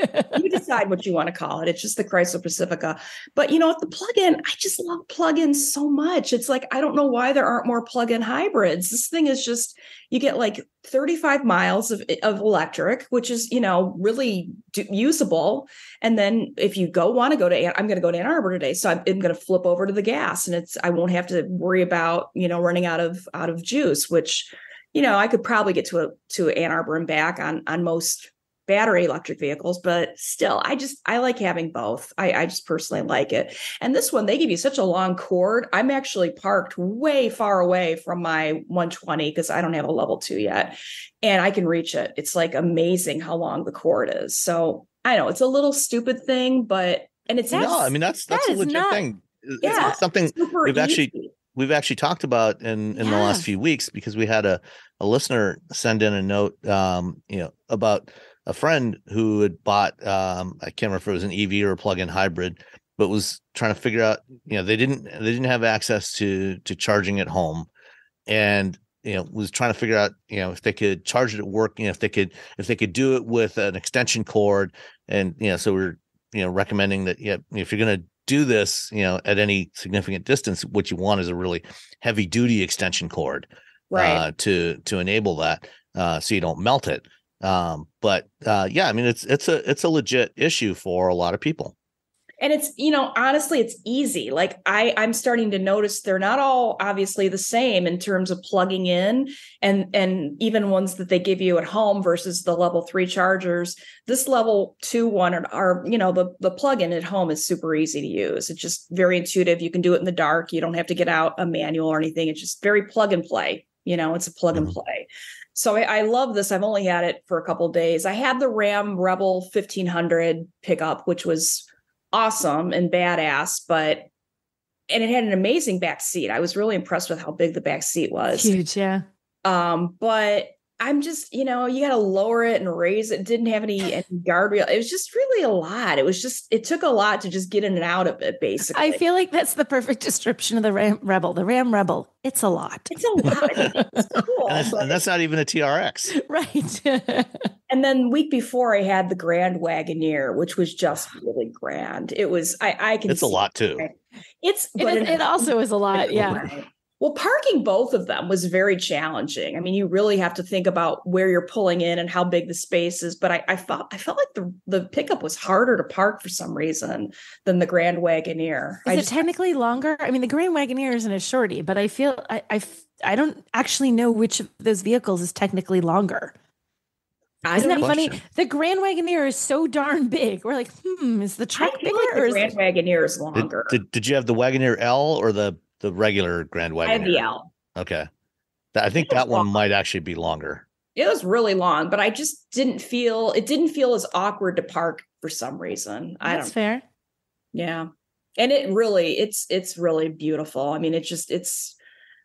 You decide what you want to call it. It's just the Chrysler Pacifica. But you know what? The plug-in, I just love plug-ins so much. It's like, I don't know why there aren't more plug-in hybrids. This thing is just, you get like 35 miles of electric, which is, really usable. And then if you want to go to, I'm going to go to Ann Arbor today. So I'm going to flip over to the gas, and I won't have to worry about, running out of juice, which, I could probably get to Ann Arbor and back on most battery electric vehicles, but still, I like having both. I just personally like it. And this one, they give you such a long cord. I'm actually parked way far away from my 120 because I don't have a level 2 yet, and I can reach it. It's like amazing how long the cord is. So I know it's a little stupid thing, but that's a legit thing. Yeah, it's something we've actually talked about in the last few weeks, because we had a listener send in a note, about a friend who had bought, I can't remember if it was an EV or a plug-in hybrid, but was trying to figure out, they didn't have access to charging at home, and was trying to figure out, if they could charge it at work, if they could do it with an extension cord, and so we're recommending that if you're going to do this, at any significant distance, what you want is a really heavy duty extension cord, right, to enable that, so you don't melt it. But it's a legit issue for a lot of people. And it's, honestly, it's easy. Like I'm starting to notice they're not all obviously the same in terms of plugging in, and even ones that they give you at home versus the level 3 chargers. This level 2 one are the plug-in at home is super easy to use. It's just very intuitive. You can do it in the dark. You don't have to get out a manual or anything. It's just very plug and play. It's a plug and play. So I love this. I've only had it for a couple of days. I had the Ram Rebel 1500 pickup, which was awesome and badass, and it had an amazing back seat. I was really impressed with how big the back seat was. Huge, yeah. But I'm just, you got to lower it and raise it. It didn't have any guardrail. It was just really a lot. It took a lot to just get in and out of it, basically. I feel like that's the perfect description of the Ram Rebel. The Ram Rebel. It's a lot. It's a lot. It's cool. And that's not even a TRX. Right. And then week before I had the Grand Wagoneer, which was just really grand. It was, it's a lot too. It also is a lot. Yeah. Well, parking both of them was very challenging. I mean, you really have to think about where you're pulling in and how big the space is. But I felt like the pickup was harder to park for some reason than the Grand Wagoneer. Is it technically longer? I mean, the Grand Wagoneer isn't a shorty, but I feel I don't actually know which of those vehicles is technically longer. Isn't that funny? The Grand Wagoneer is so darn big. We're like, is the truck bigger? Like the Grand Wagoneer is longer. Did you have the Wagoneer L or the regular Grand Wagoneer? I had the L. Okay. I think that one might actually be longer. It was really long, but I just didn't feel as awkward to park for some reason. That's fair. Yeah. And it's really beautiful. I mean,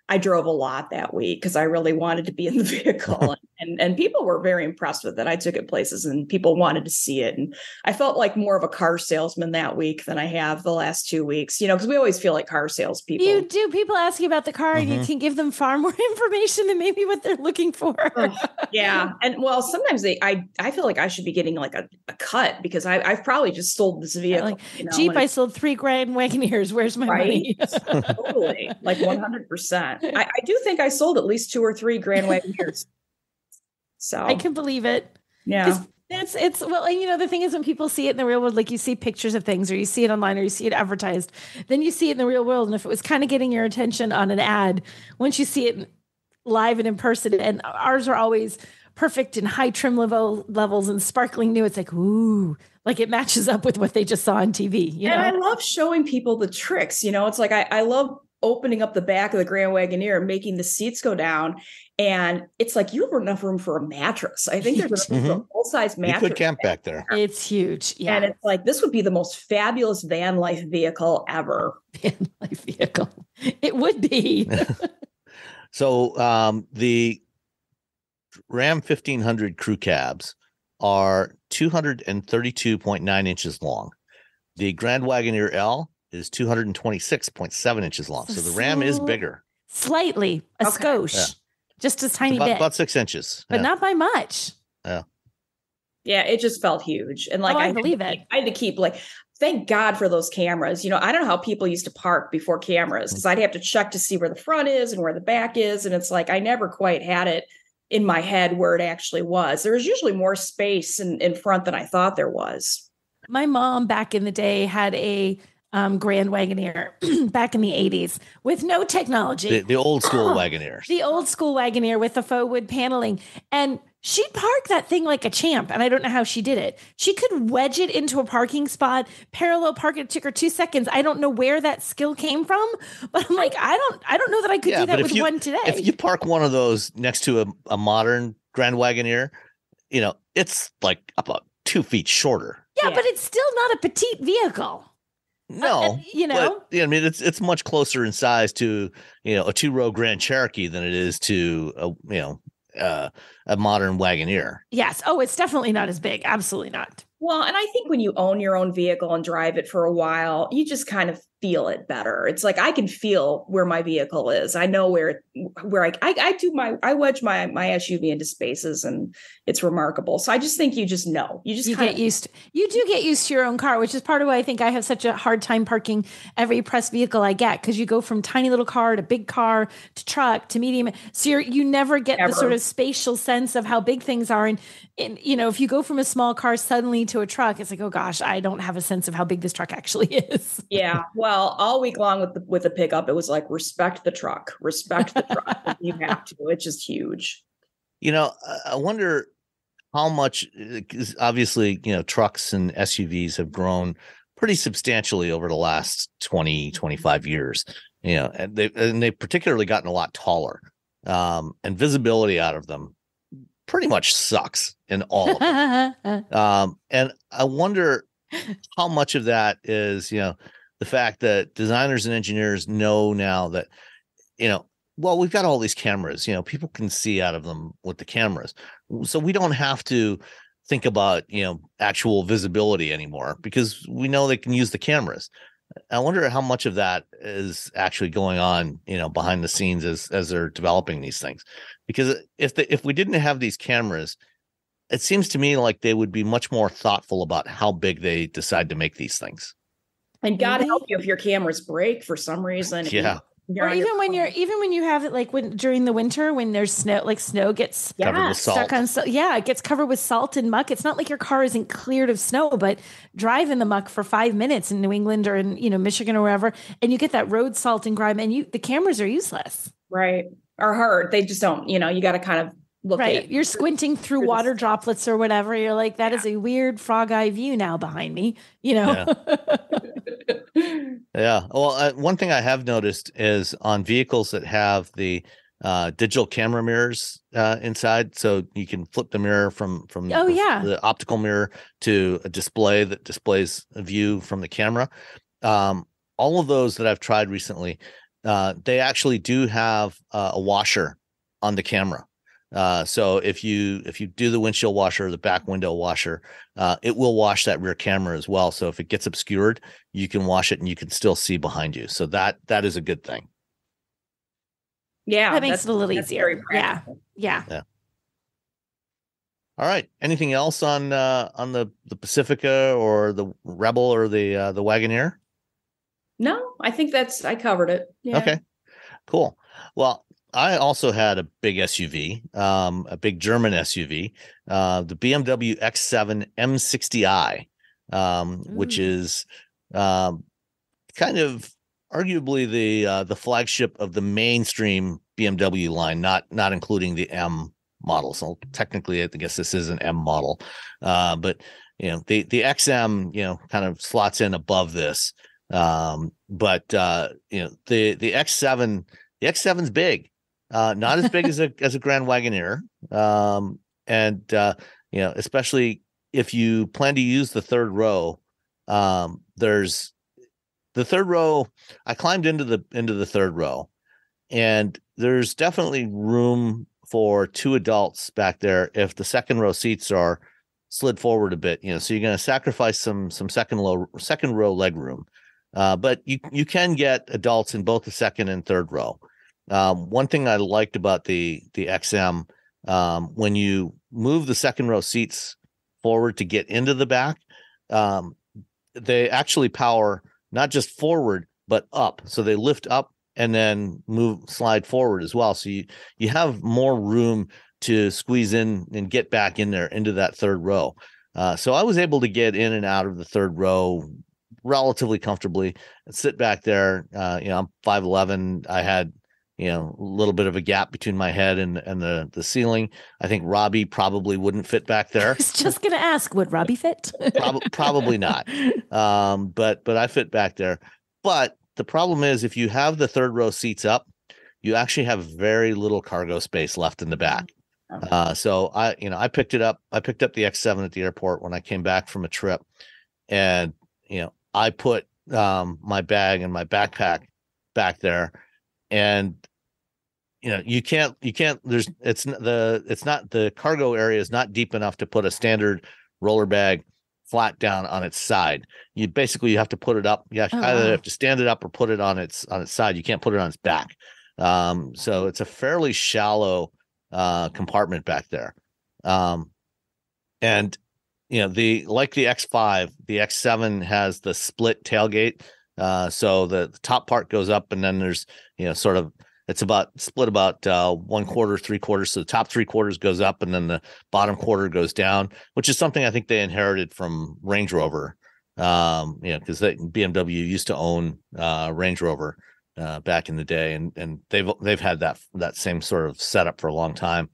I drove a lot that week because I really wanted to be in the vehicle, and people were very impressed with it. I took it places and people wanted to see it. And I felt like more of a car salesman that week than I have the last 2 weeks, because we always feel like car salespeople. You do. People ask you about the car and you can give them far more information than maybe what they're looking for. Yeah. And well, sometimes I feel like I should be getting like a cut because I've probably just sold this vehicle. Jeep, I sold 3 Grand Wagoneers. Where's my money? Totally. Like 100%. I do think I sold at least 2 or 3 Grand Wagoneers. So I can believe it. Yeah. It's well, and the thing is, when people see it in the real world, like you see pictures of things or you see it online or you see it advertised, then you see it in the real world. And if it was kind of getting your attention on an ad, once you see it live and in person, and ours are always perfect and high trim levels and sparkling new. It's like, ooh, like it matches up with what they just saw on TV. And I love showing people the tricks. It's like I love opening up the back of the Grand Wagoneer and making the seats go down. And it's like you have enough room for a mattress. I think there's enough room for a full-size mattress. You could camp back there. It's huge. Yeah. And it's like, this would be the most fabulous van life vehicle ever. Van life vehicle. It would be. So the Ram 1500 crew cabs are 232.9 inches long. The Grand Wagoneer L is 226.7 inches long. So the Ram is bigger. Slightly, a skosh. Yeah. Just a tiny bit. About 6 inches. But not by much. Yeah. Yeah, it just felt huge. And like, I believe it. I had to keep thank God for those cameras. I don't know how people used to park before cameras, because I'd have to check to see where the front is and where the back is. And it's like, I never quite had it in my head where it actually was. There was usually more space in front than I thought there was. My mom back in the day had a Grand Wagoneer back in the 80s with no technology. The old school Wagoneers. The old school Wagoneer with the faux wood paneling. And she'd park that thing like a champ. And I don't know how she did it. She could wedge it into a parking spot, parallel park it. It took her 2 seconds. I don't know where that skill came from, but I'm like, I don't know that I could do that with one today. If you park one of those next to a modern Grand Wagoneer, it's like about 2 feet shorter. Yeah, but it's still not a petite vehicle. No, but, I mean, it's much closer in size to, a 2-row Grand Cherokee than it is to a modern Wagoneer. Yes. Oh, it's definitely not as big. Absolutely not. Well, and I think when you own your own vehicle and drive it for a while, you just kind of feel it better. It's like I can feel where my vehicle is. I know where I wedge my SUV into spaces, and it's remarkable. So I just think you just know. You do get used to your own car, which is part of why I think I have such a hard time parking every press vehicle I get, because you go from tiny little car to big car to truck to medium. So you never get the sort of spatial sense of how big things are. And if you go from a small car suddenly to a truck, it's like, oh gosh, I don't have a sense of how big this truck actually is. Yeah. Well, all week long with the pickup, it was like, respect the truck. You have to. It's just huge. I wonder how much, because obviously, trucks and SUVs have grown pretty substantially over the last 20, 25 years, and they've particularly gotten a lot taller, and visibility out of them pretty much sucks in all of them. And I wonder how much of that is, the fact that designers and engineers know now that, well, we've got all these cameras, people can see out of them with the cameras. So we don't have to think about, actual visibility anymore, because we know they can use the cameras. I wonder how much of that is actually going on, behind the scenes as they're developing these things. Because if we didn't have these cameras, it seems to me like they would be much more thoughtful about how big they decide to make these things. And God help you if your cameras break for some reason. Yeah. Or even when you have it, like during the winter, when there's snow, like snow gets covered with salt. Stuck on, it gets covered with salt and muck. It's not like your car isn't cleared of snow, but drive in the muck for 5 minutes in New England or in Michigan or wherever, and you get that road salt and grime, and the cameras are useless. Right. Or hurt. They just don't. You got to kind of look at it. You're squinting through water droplets or whatever. You're like, that is a weird frog eye view now behind me. Yeah. Yeah. Well, one thing I have noticed is on vehicles that have the digital camera mirrors inside, so you can flip the mirror from the optical mirror to a display that displays a view from the camera. All of those that I've tried recently, they actually do have a washer on the camera. So if you do the windshield washer or the back window washer, it will wash that rear camera as well. So if it gets obscured, you can wash it and you can still see behind you. So that is a good thing. Yeah, that makes it a little easier. Yeah. All right. Anything else on the Pacifica or the Rebel or the Wagoneer? No, I think I covered it. Yeah. Okay, cool. Well, I also had a big SUV, a big German SUV, the BMW X7 M60i, which is kind of arguably the flagship of the mainstream BMW line, not including the M model. So technically, I guess this is an M model, but the XM kind of slots in above this. But the X7, the X7's big, not as big as a Grand Wagoneer, and especially if you plan to use the third row. There's the third row. I climbed into the third row, and there's definitely room for two adults back there if the second row seats are slid forward a bit. So you're going to sacrifice some second row leg room, but you can get adults in both the second and third row. One thing I liked about the XM, when you move the second row seats forward to get into the back, they actually power not just forward but up, so they lift up and then slide forward as well. So you have more room to squeeze in and get back in there into that third row. So I was able to get in and out of the third row relatively comfortably and sit back there. I'm 5'11". I had a little bit of a gap between my head and the ceiling. I think Robbie probably wouldn't fit back there. I was just going to ask, would Robbie fit? Probably not. But I fit back there. But the problem is, if you have the third row seats up, you actually have very little cargo space left in the back. So I picked it up. I picked up the X7 at the airport when I came back from a trip, and I put my bag and my backpack back there, and you can't. The cargo area is not deep enough to put a standard roller bag flat down on its side. You have to put it up. You either have to stand it up or put it on its side. You can't put it on its back. So it's a fairly shallow compartment back there. And like the X5, the X7 has the split tailgate. So the top part goes up, and then there's it's split about 1/4, 3/4. So the top 3/4 goes up, and then the bottom quarter goes down, which is something I think they inherited from Range Rover. Because BMW used to own Range Rover back in the day, and they've had that same sort of setup for a long time.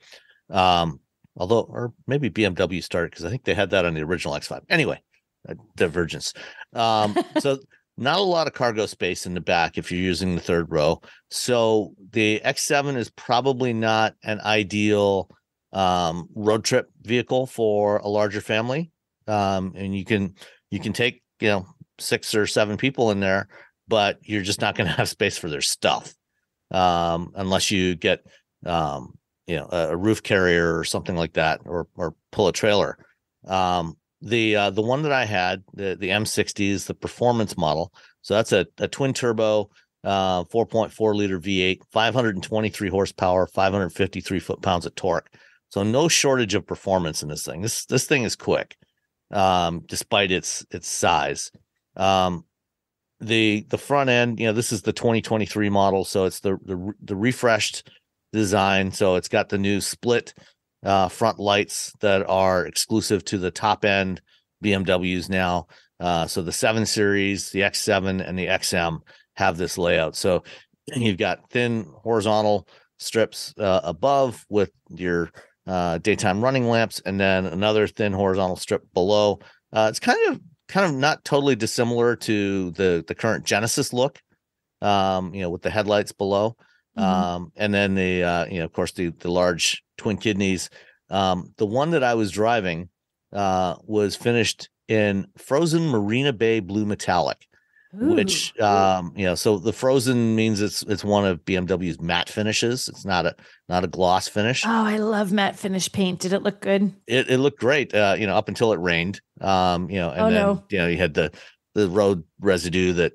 Or maybe BMW started, because I think they had that on the original X5. Anyway, divergence. So not a lot of cargo space in the back if you're using the third row. So the X7 is probably not an ideal road trip vehicle for a larger family. And you can take 6 or 7 people in there, but you're just not going to have space for their stuff, unless you get a roof carrier or something like that, or pull a trailer. The one that I had, the M60, is the performance model. So that's a twin turbo 4.4 liter V8, 523 horsepower, 553 foot-pounds of torque. So no shortage of performance in this thing. This thing is quick, despite its size. The front end, this is the 2023 model, so it's the refreshed design. So it's got the new split front lights that are exclusive to the top end BMWs now. So the 7 Series, the X7, and the XM have this layout. So you've got thin horizontal strips above with your daytime running lamps, and then another thin horizontal strip below. It's kind of not totally dissimilar to the current Genesis look, with the headlights below. And then of course, the large twin kidneys. The one that I was driving was finished in frozen Marina Bay blue metallic. Ooh. Which so the frozen means it's one of BMW's matte finishes. It's not a gloss finish. Oh, I love matte finish paint. Did it look good? It looked great, up until it rained. And then you had the road residue that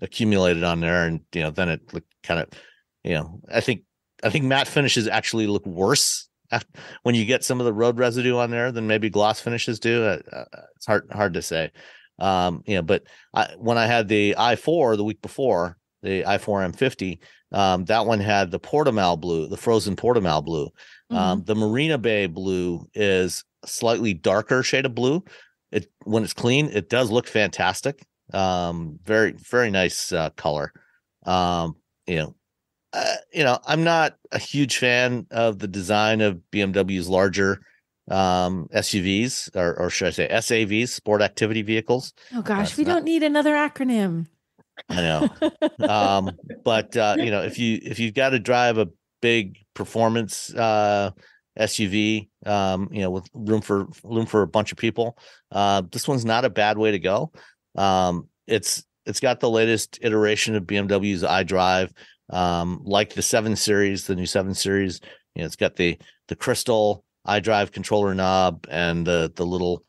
accumulated on there, and then it looked kind of, I think matte finishes actually look worse when you get some of the road residue on there than maybe gloss finishes do. It's hard to say. But when I had the i4 the week before, the i4 M50, that one had the Portimao blue, the frozen Portimao blue. The Marina Bay blue is a slightly darker shade of blue. When it's clean, it does look fantastic. Very, very nice color. I'm not a huge fan of the design of BMW's larger SUVs, or should I say SAVs, sport activity vehicles. Oh gosh, we don't need another acronym. I know. But if you've got to drive a big performance SUV, with room for a bunch of people, this one's not a bad way to go. It's got the latest iteration of BMW's iDrive, like the 7 Series, the new 7 Series. It's got the crystal iDrive controller knob and the little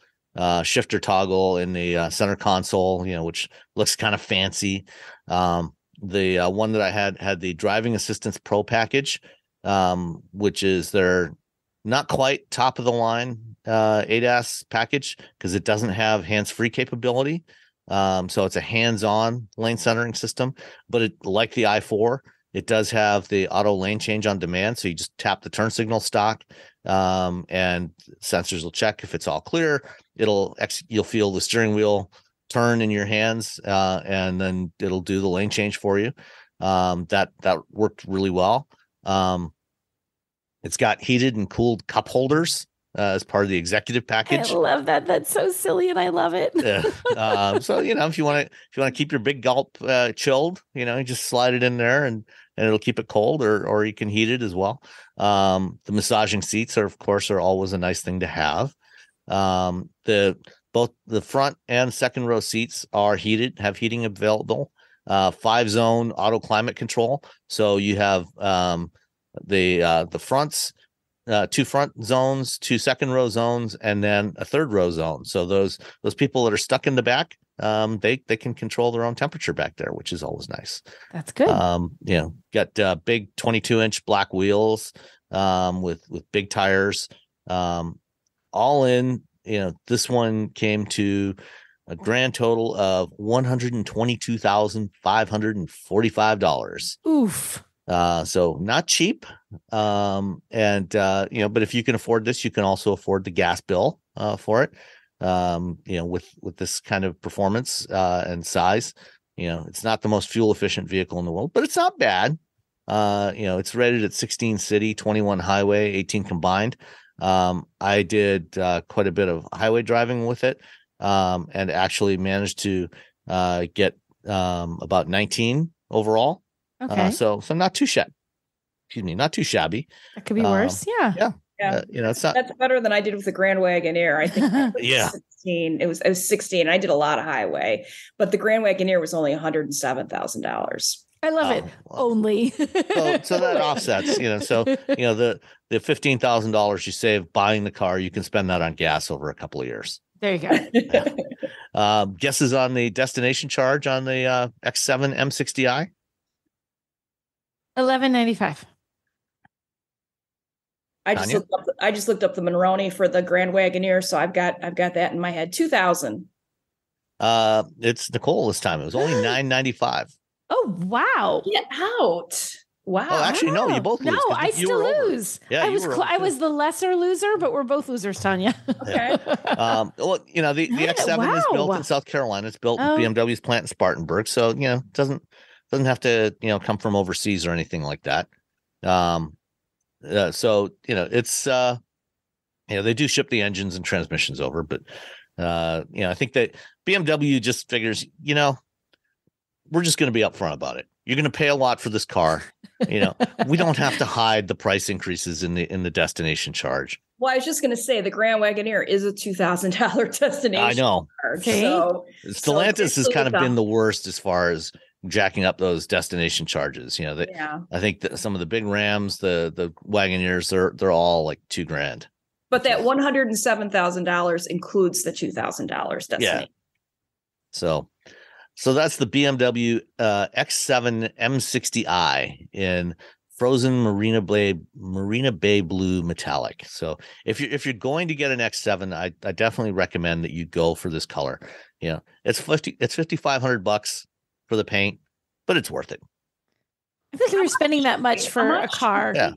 shifter toggle in the center console, which looks kind of fancy. The one that I had the Driving Assistance Pro package, which is their not quite top of the line ADAS package, because it doesn't have hands-free capability. So it's a hands-on lane centering system, but like the i4, it does have the auto lane change on demand. So you just tap the turn signal stock, and sensors will check if it's all clear. You'll feel the steering wheel turn in your hands, and then it'll do the lane change for you. That worked really well. It's got heated and cooled cup holders as part of the executive package. I love that. That's so silly, and I love it. So if you want to keep your big gulp chilled, you just slide it in there and it'll keep it cold, or you can heat it as well. The massaging seats are always a nice thing to have. Both the front and second row seats are heated, have heating available. 5-zone auto climate control. So you have the fronts, 2 front zones, 2 second row zones, and then a third row zone. So those people that are stuck in the back, they can control their own temperature back there, which is always nice. That's good. Got big 22-inch black wheels, with big tires. All in, this one came to a grand total of $122,545. Oof. So not cheap. But if you can afford this, you can also afford the gas bill for it. With this kind of performance and size, it's not the most fuel efficient vehicle in the world, but it's not bad. It's rated at 16 city, 21 highway, 18 combined. I did quite a bit of highway driving with it, and actually managed to get about 19 overall. Okay. So not too shabby. Excuse me, not too shabby. That could be worse. Yeah. Yeah. It's not. That's better than I did with the Grand Wagoneer. I think Yeah. 16. It was 16. I did a lot of highway, but the Grand Wagoneer was only $107,000. I love it. Well. Only. so that offsets, So the $15,000 you save buying the car, you can spend that on gas over a couple of years. There you go. Yeah. Guesses on the destination charge on the X7 M60i? $11.95. I just looked up the Monroney for the Grand Wagoneer, so I've got that in my head. 2,000. It's Nicole this time. It was only $9.95. Oh wow! Get out! Wow. Oh, actually, no, you both lose. No, I still lose. Yeah, I was the lesser loser, but we're both losers, Tanya. Okay. The X7 is built in South Carolina. It's built in BMW's plant in Spartanburg, so it doesn't have to come from overseas or anything like that. So it's they do ship the engines and transmissions over, but I think that BMW just figures we're just going to be upfront about it. You're going to pay a lot for this car. We don't have to hide the price increases in the destination charge. Well, I was just going to say the Grand Wagoneer is a $2,000 destination. I know. Charge, okay. Stellantis has kind of been the worst as far as jacking up those destination charges. I think that some of the big Rams, the Wagoneers, they're all like $2,000. But that $107,000 includes the $2,000 destination. Yeah. So that's the BMW X7 M60i in frozen Marina Bay blue metallic. So if you're going to get an X7, I definitely recommend that you go for this color. It's $5,500 for the paint, but it's worth it. I think you're spending that much for a car. Yeah.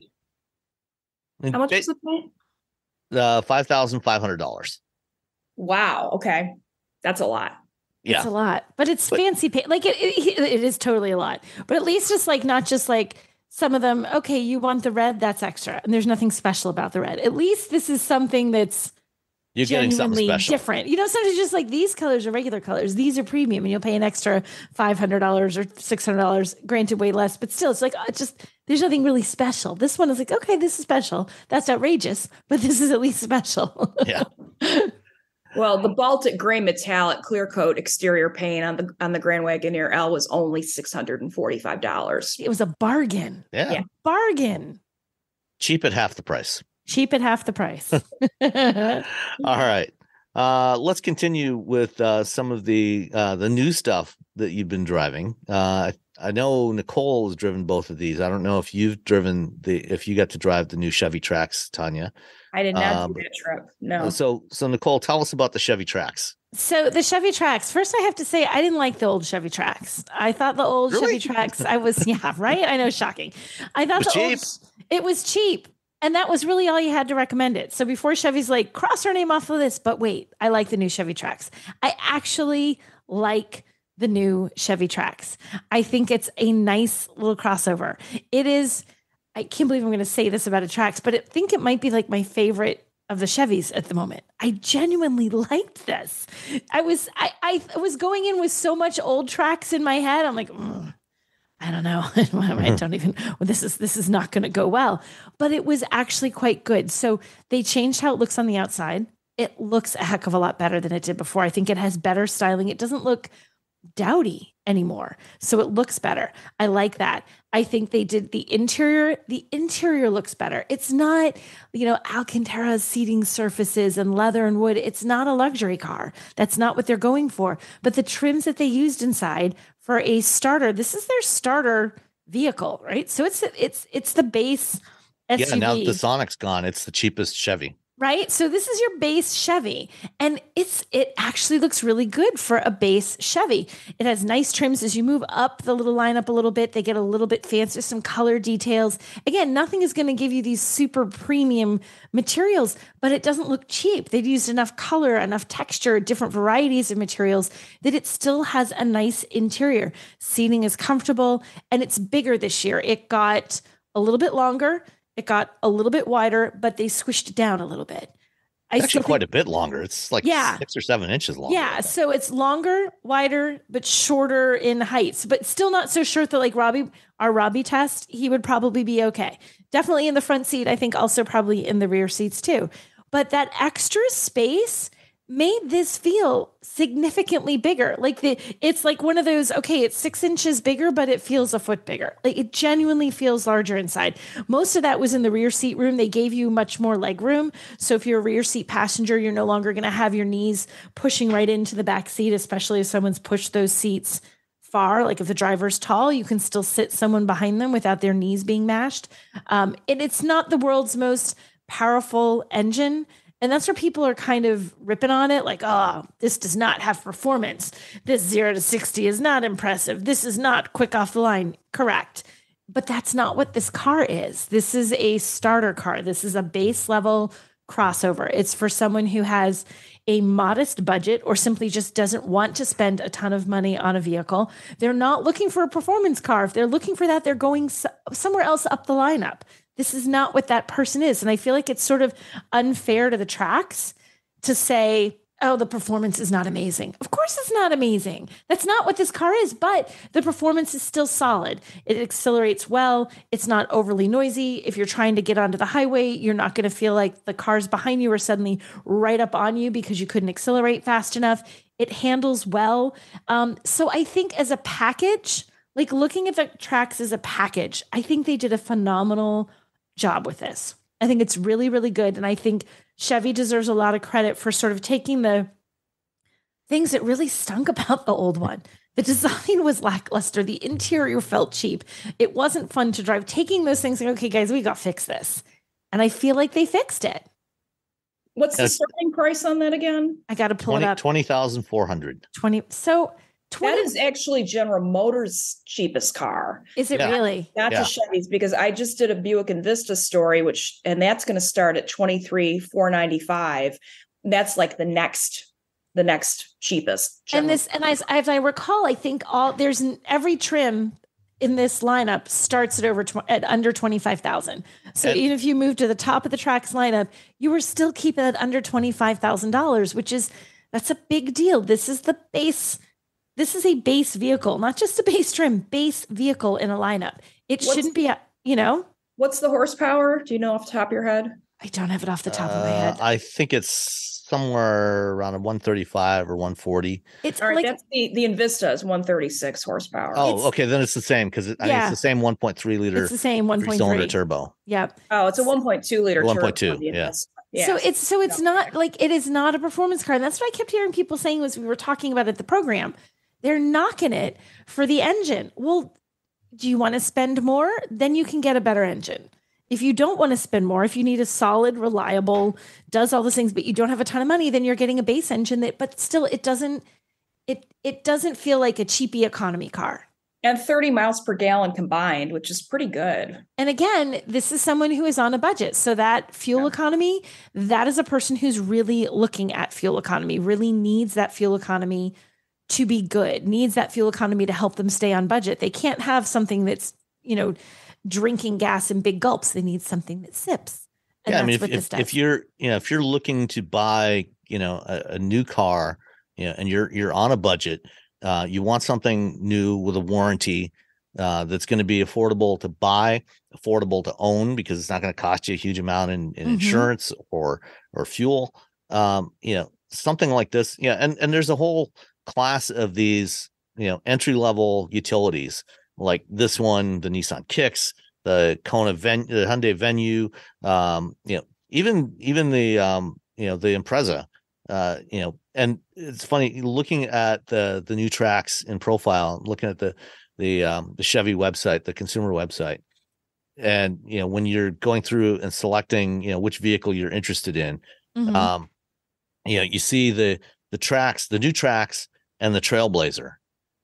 How much is the paint? $5,500. Wow. Okay, that's a lot. Yeah, it's a lot, but it's fancy paint. Like it is totally a lot. But at least it's like not just like some of them, okay, you want the red, that's extra. And there's nothing special about the red. At least this is something that's You're getting something genuinely special. different. Sometimes just like these colors are regular colors. These are premium and you'll pay an extra $500 or $600, granted way less, but still it's like, there's nothing really special. This one is like, okay, this is special. That's outrageous, but this is at least special. Yeah. Well, the Baltic gray metallic clear coat exterior paint on the Grand Wagoneer L was only $645. It was a bargain. Yeah. Bargain. Cheap at half the price. Cheap at half the price. All right. Let's continue with some of the new stuff that you've been driving. I know Nicole has driven both of these. I don't know if you've driven if you got to drive the new Chevy Trax, Tanya. I did not do that trip. No. So Nicole, tell us about the Chevy Trax. So the Chevy Trax, first I have to say, I didn't like the old Chevy Trax. I thought the old Really? Chevy Trax, yeah, right? I know, shocking. I thought it was cheap. And that was really all you had to recommend it. So before Chevy's like, cross our name off of this, but wait, I like the new Chevy Trax. I actually like the new Chevy Trax. I think it's a nice little crossover. It is, I can't believe I'm going to say this about a Trax, but I think it might be like my favorite of the Chevys at the moment. I genuinely liked this. I was going in with so much old Trax in my head. I'm like, I don't know. I don't even, this is not going to go well, but it was actually quite good. So they changed how it looks on the outside. It looks a heck of a lot better than it did before. I think it has better styling. It doesn't look dowdy anymore. So it looks better. I like that. I think they did the interior. The interior looks better. It's not, Alcantara seating surfaces and leather and wood. It's not a luxury car. That's not what they're going for. But the trims that they used inside for a starter, this is their starter vehicle, right? So it's the base SUV. Yeah, now that the Sonic's gone, it's the cheapest Chevy. Right. So this is your base Chevy, and it actually looks really good for a base Chevy. It has nice trims as you move up the little lineup a little bit. They get a little bit fancier, some color details. Again, nothing is going to give you these super premium materials, but it doesn't look cheap. They've used enough color, enough texture, different varieties of materials that it still has a nice interior. Seating is comfortable, and it's bigger this year. It got a little bit longer. It got a little bit wider, but they squished it down a little bit. Actually, quite a bit longer. It's like 6 or 7 inches longer. Yeah, so it's longer, wider, but shorter in heights, but still not so short that like our Robbie test, he would probably be okay. Definitely in the front seat. I think also probably in the rear seats too. But that extra space made this feel significantly bigger. It's like one of those, okay, it's 6 inches bigger, but it feels a foot bigger. Like it genuinely feels larger inside. Most of that was in the rear seat room. They gave you much more leg room. So if you're a rear seat passenger, you're no longer going to have your knees pushing right into the back seat, especially if someone's pushed those seats far. Like if the driver's tall, you can still sit someone behind them without their knees being mashed. And it's not the world's most powerful engine. And that's where people are kind of ripping on it. Like, oh, this does not have performance. This 0 to 60 is not impressive. This is not quick off the line. Correct. But that's not what this car is. This is a starter car. This is a base level crossover. It's for someone who has a modest budget or simply just doesn't want to spend a ton of money on a vehicle. They're not looking for a performance car. If they're looking for that, they're going somewhere else up the lineup. This is not what that person is. And I feel like it's sort of unfair to the Trax to say, oh, the performance is not amazing. Of course it's not amazing. That's not what this car is, but the performance is still solid. It accelerates well. It's not overly noisy. If you're trying to get onto the highway, you're not going to feel like the cars behind you are suddenly right up on you because you couldn't accelerate fast enough. It handles well. So I think as a package, like looking at the Trax as a package, I think they did a phenomenal job with this. I think it's really, really good. And I think Chevy deserves a lot of credit for sort of taking the things that really stunk about the old one. The design was lackluster. The interior felt cheap. It wasn't fun to drive. Taking those things, like, okay, guys, we got to fix this. And I feel like they fixed it. What's the starting price on that again? I got to pull it up. 20,400. 20. So that is actually General Motors' cheapest car. Is it really? Not the Chevys, because I just did a Buick Envista story, and that's going to start at $23,495. That's like the next cheapest. And as I recall, I think every trim in this lineup starts at at under 25,000. So even if you move to the top of the Trax lineup, you were still keeping it under $25,000, that's a big deal. This is the base. This is a base vehicle, not just a base trim, base vehicle in a lineup. Shouldn't be, What's the horsepower? Do you know off the top of your head? I don't have it off the top of my head. I think it's somewhere around a 135 or 140. It's all right. That's the Invista is 136 horsepower. Oh, okay. Then it's the same because it's the same 1.3 liter. It's the same 1.3 cylinder turbo. Yep. Oh, it's a 1.2 liter. 1.2. Yeah. So it's not like it is not a performance car. And that's what I kept hearing people saying was we were talking about at the program. They're knocking it for the engine. Well, do you want to spend more? Then you can get a better engine. If you don't want to spend more, if you need a solid, reliable, does all those things, but you don't have a ton of money, then you're getting a base engine but still it doesn't feel like a cheapy economy car. And 30 miles per gallon combined, which is pretty good. And again, this is someone who is on a budget. So that fuel economy, that is a person who's really looking at fuel economy, really needs that fuel economy to be good, needs that fuel economy to help them stay on budget. They can't have something that's, drinking gas in big gulps. They need something that sips. And I mean, if you're looking to buy, a new car, and you're on a budget, you want something new with a warranty that's going to be affordable to buy, affordable to own, because it's not going to cost you a huge amount in insurance or fuel. Something like this. Yeah. And there's a whole class of these, entry level utilities like this one, the Nissan Kicks, the Kona the Hyundai Venue, even the the Impreza, and it's funny looking at the new Trax in profile, looking at the Chevy website, the consumer website. And, when you're going through and selecting, which vehicle you're interested in, you see the Trax, the new Trax and the Trailblazer.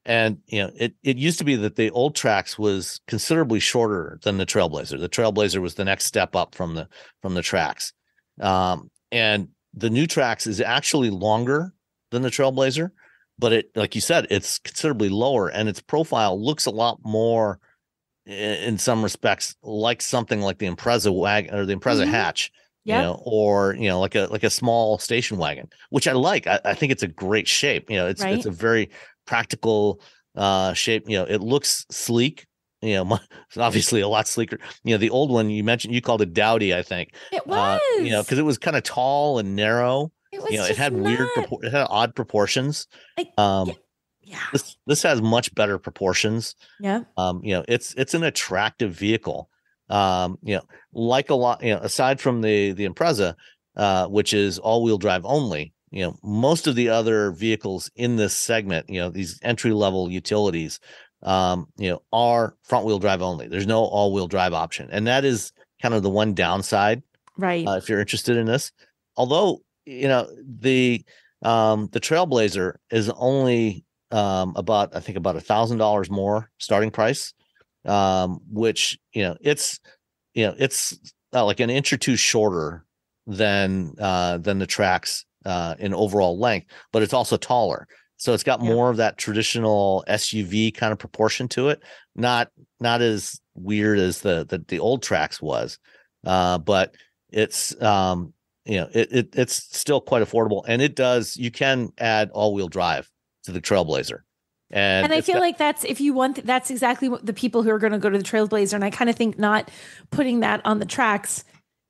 And, it used to be that the old Trax was considerably shorter than the Trailblazer. The Trailblazer was the next step up from the Trax. And the new Trax is actually longer than the Trailblazer, but it, like you said, it's considerably lower, and its profile looks a lot more, in some respects, like something like the Impreza wagon or the Impreza hatch, or like a small station wagon, which I like. I think it's a great shape. It's a very practical shape. It looks sleek. It's obviously a lot sleeker. The old one you mentioned, you called it dowdy, I think. It was, because it was kind of tall and narrow. It was, it had it had odd proportions. Yeah. This has much better proportions. Yeah. It's an attractive vehicle. Like a lot, aside from the Impreza, which is all-wheel drive only, most of the other vehicles in this segment, these entry-level utilities, are front-wheel drive only. There's no all-wheel drive option. And that is kind of the one downside, right? If you're interested in this. Although, the Trailblazer is only about $1,000 more starting price, which, it's like an inch or two shorter than the Trax in overall length, but it's also taller. So it's got more of that traditional SUV kind of proportion to it. Not as weird as the old Trax was, but it's it's still quite affordable, and you can add all-wheel drive to the Trailblazer. And I feel like that's, if you want, that's exactly what the people who are going to go to the Trailblazer. And I kind of think not putting that on the Trax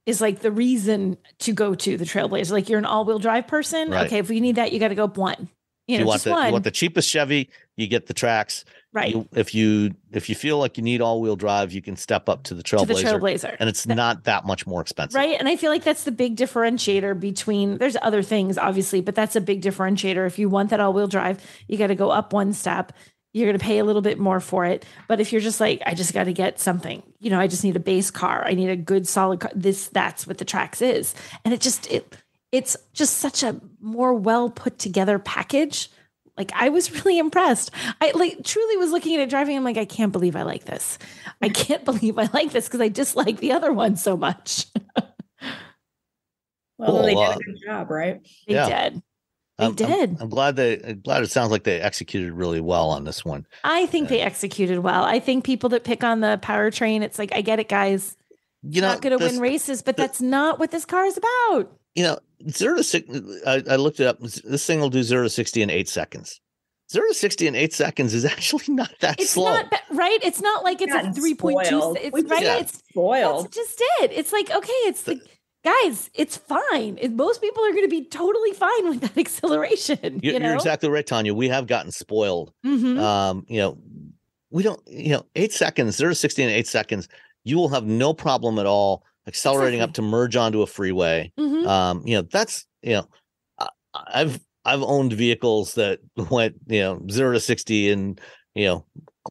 is like the reason to go to the Trailblazer. Like, you're an all-wheel drive person. Right. Okay, if you need that, you got to go up one. You want the cheapest Chevy, you get the Trax. Right. If you feel like you need all-wheel drive, you can step up to the Trailblazer. And it's not that much more expensive. Right. And I feel like that's the big differentiator between, there's other things, obviously, but that's a big differentiator. If you want that all-wheel drive, you got to go up one step. You're going to pay a little bit more for it. But if you're just like, I just got to get something, I just need a base car. I need a good solid car. That's what the Trax is. And it's just such a more well put together package. Like, I was really impressed. I truly was looking at it driving. I'm like, I can't believe I like this. I can't believe I like this because I dislike the other one so much. Well, they did a good job, right? They did. They did. I'm glad it sounds like they executed really well on this one. I think they executed well. I think people that pick on the powertrain, it's like, I get it, guys. Not going to win races, but that's not what this car is about. 0 to 60, I looked it up. This thing will do 0 to 60 in 8 seconds. 0 to 60 in 8 seconds is actually not that slow. Not right? It's not like it's a 3.2. It's right. It's spoiled. That's just it. It's like, okay, it's guys, it's fine. Most people are going to be totally fine with that acceleration. You're exactly right, Tanya. We have gotten spoiled. Mm-hmm. We don't, 8 seconds, 0 to 60 in 8 seconds, you will have no problem at all accelerating up to merge onto a freeway. Mm-hmm. That's, I've owned vehicles that went, 0 to 60 and,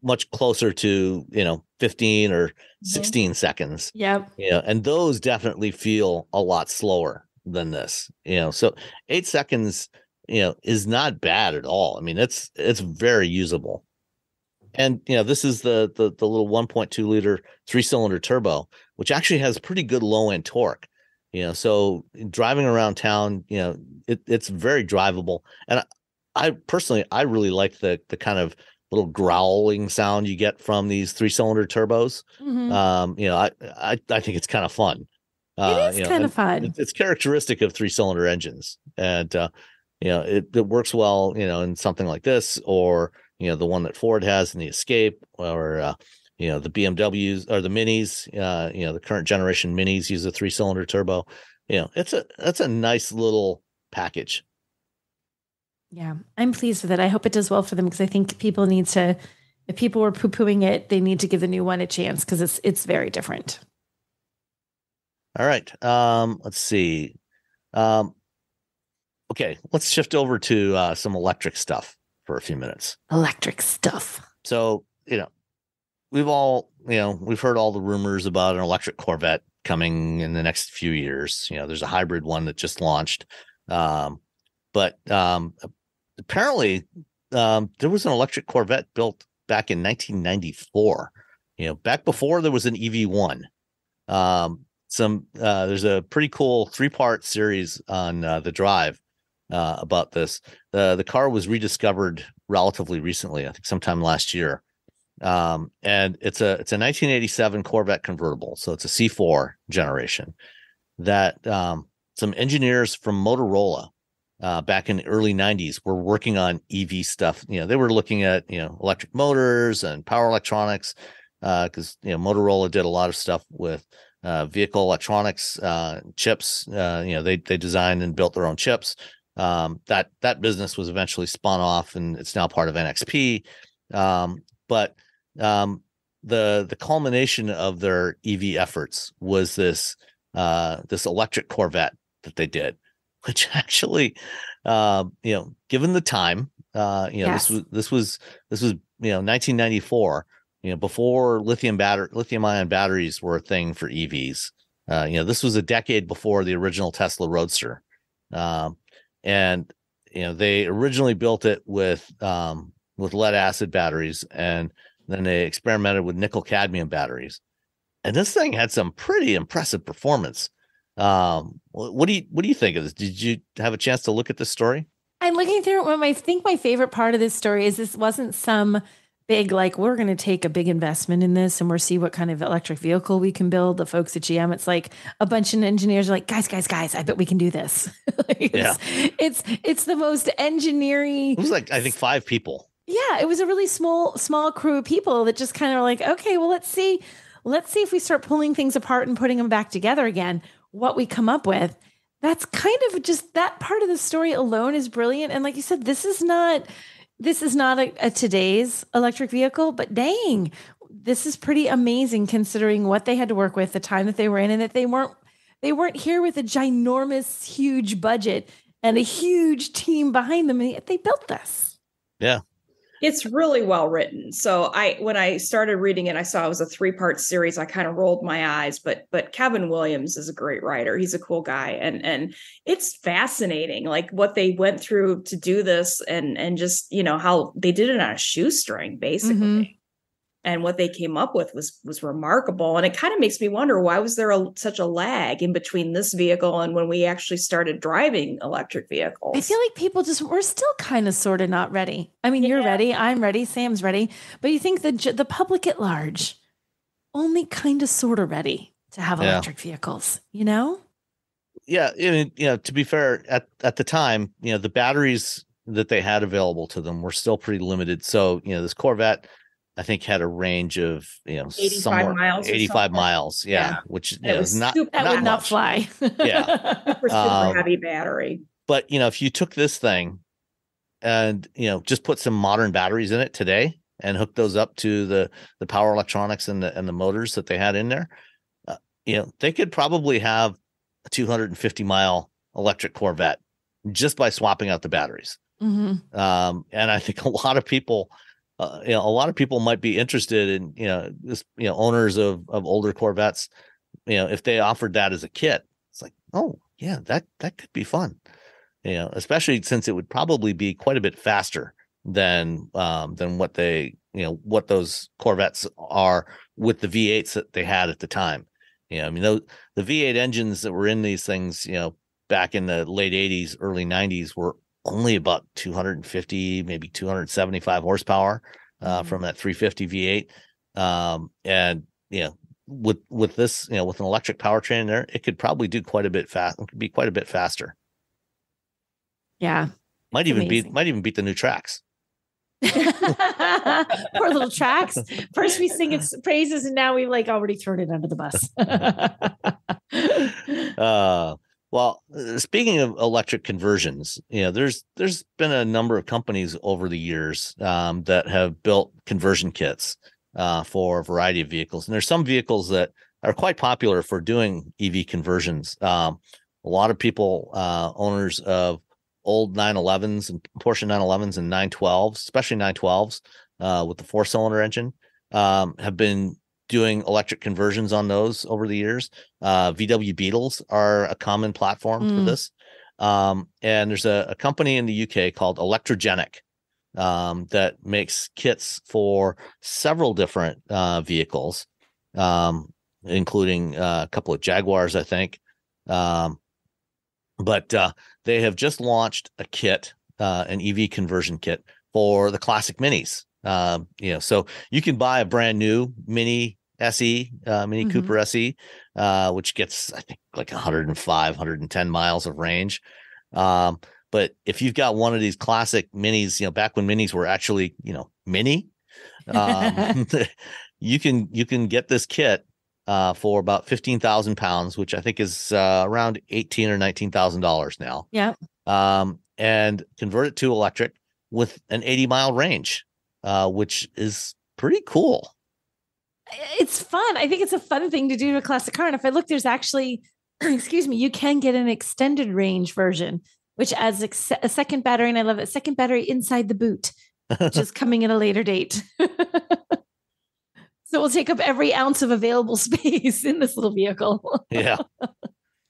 much closer to, 15 or 16 seconds. Yep. And those definitely feel a lot slower than this, so 8 seconds, is not bad at all. I mean, it's very usable. And, this is the little 1.2 liter 3-cylinder turbo, which actually has pretty good low end torque. So driving around town, it's very drivable. And I personally really like the kind of little growling sound you get from these 3-cylinder turbos. Mm-hmm. I think it's kind of fun. It is kind of fun. It's characteristic of 3-cylinder engines, and it works well, in something like this, or the one that Ford has in the Escape, or the BMWs or the Minis. The current generation Minis use a 3-cylinder turbo. That's a nice little package. Yeah, I'm pleased with it. I hope it does well for them, because I think people need to, if people were poo-pooing it, they need to give the new one a chance, because it's very different. All right. Let's see. Okay, let's shift over to some electric stuff for a few minutes. Electric stuff. So, we've heard all the rumors about an electric Corvette coming in the next few years. There's a hybrid one that just launched. But apparently there was an electric Corvette built back in 1994, back before there was an EV1. There's a pretty cool 3-part series on the Drive about this. The car was rediscovered relatively recently, I think sometime last year. And it's a 1987 Corvette convertible. So it's a C4 generation that some engineers from Motorola back in the early 90s were working on EV stuff. They were looking at, electric motors and power electronics, because, Motorola did a lot of stuff with vehicle electronics, chips. They designed and built their own chips. That business was eventually spun off, and it's now part of NXP. But the culmination of their EV efforts was this electric Corvette that they did, which actually, given the time, Yes. this was 1994, before lithium-ion batteries were a thing for EVs. This was a decade before the original Tesla Roadster. And they originally built it with lead acid batteries, and then they experimented with nickel cadmium batteries. And this thing had some pretty impressive performance. What do you think of this? Did you have a chance to look at this story? I'm looking through it. I think my favorite part of this story is this wasn't some big, like, we're going to take a big investment in this and we'll see what kind of electric vehicle we can build. The folks at GM, it's like a bunch of engineers are like, guys, I bet we can do this. It's the most engineering. It was like, I think 5 people. Yeah, it was a really small crew of people that just kind of like, okay, well, let's see if we start pulling things apart and putting them back together again, what we come up with. That's kind of just, that part of the story alone is brilliant. And like you said, this is not a today's electric vehicle, but dang, this is pretty amazing considering what they had to work with, the time that they were in, and that they weren't here with a ginormous, huge budget and a huge team behind them. And yet they built this. Yeah. It's really well written. So when I started reading it, I saw it was a 3-part series. I kind of rolled my eyes, but Kevin Williams is a great writer. He's a cool guy. And it's fascinating, like what they went through to do this, and just, how they did it on a shoestring, basically. And what they came up with was remarkable. And it kind of makes me wonder, why was there such a lag in between this vehicle and when we actually started driving electric vehicles? I feel like people we're still kind of sort of not ready. I mean, you're ready, I'm ready, Sam's ready. But you think the public at large only kind of sort of ready to have electric vehicles, you know? Yeah. I mean, to be fair, at the time, the batteries that they had available to them were still pretty limited. So, this Corvette, I think, had a range of 85 miles. 85 miles. Yeah. Which is not that would not much. Fly. Yeah. Super heavy battery. But if you took this thing and just put some modern batteries in it today and hook those up to the power electronics and the motors that they had in there, they could probably have a 250-mile electric Corvette just by swapping out the batteries. Mm-hmm. And I think a lot of people might be interested in, owners of older Corvettes, if they offered that as a kit. It's like, oh yeah, that could be fun, especially since it would probably be quite a bit faster than what what those Corvettes are with the V8s that they had at the time. I mean, the V8 engines that were in these things, back in the late 80s, early 90s were only about 250, maybe 275 horsepower from that 350 V8. And, with this, with an electric powertrain there, it could probably do quite a bit fast. It could be quite a bit faster. Yeah. Might even beat the new Trax. Poor little Trax. First we sing its praises and now we've already thrown it under the bus. Well, speaking of electric conversions, there's been a number of companies over the years that have built conversion kits for a variety of vehicles. And there's some vehicles that are quite popular for doing EV conversions. A lot of people, owners of old 911s and Porsche 911s and 912s, especially 912s with the 4-cylinder engine, have been doing electric conversions on those over the years. VW Beetles are a common platform for this. And there's a company in the UK called Electrogenic that makes kits for several different vehicles, including a couple of Jaguars, I think. But they have just launched a kit, an EV conversion kit for the classic minis. So you can buy a brand new Mini SE, Mini Cooper SE, which gets, I think, 105, 110 miles of range. But if you've got one of these classic minis, back when minis were actually, mini, you can get this kit for about 15,000 pounds, which I think is around $18,000 or $19,000 now. Yeah. And convert it to electric with an 80-mile range, which is pretty cool. It's fun. I think it's a fun thing to do to a classic car. And if I look, there's actually, you can get an extended range version, which adds a second battery. And I love it. Second battery inside the boot, which is coming at a later date. So we'll take up every ounce of available space in this little vehicle. Yeah.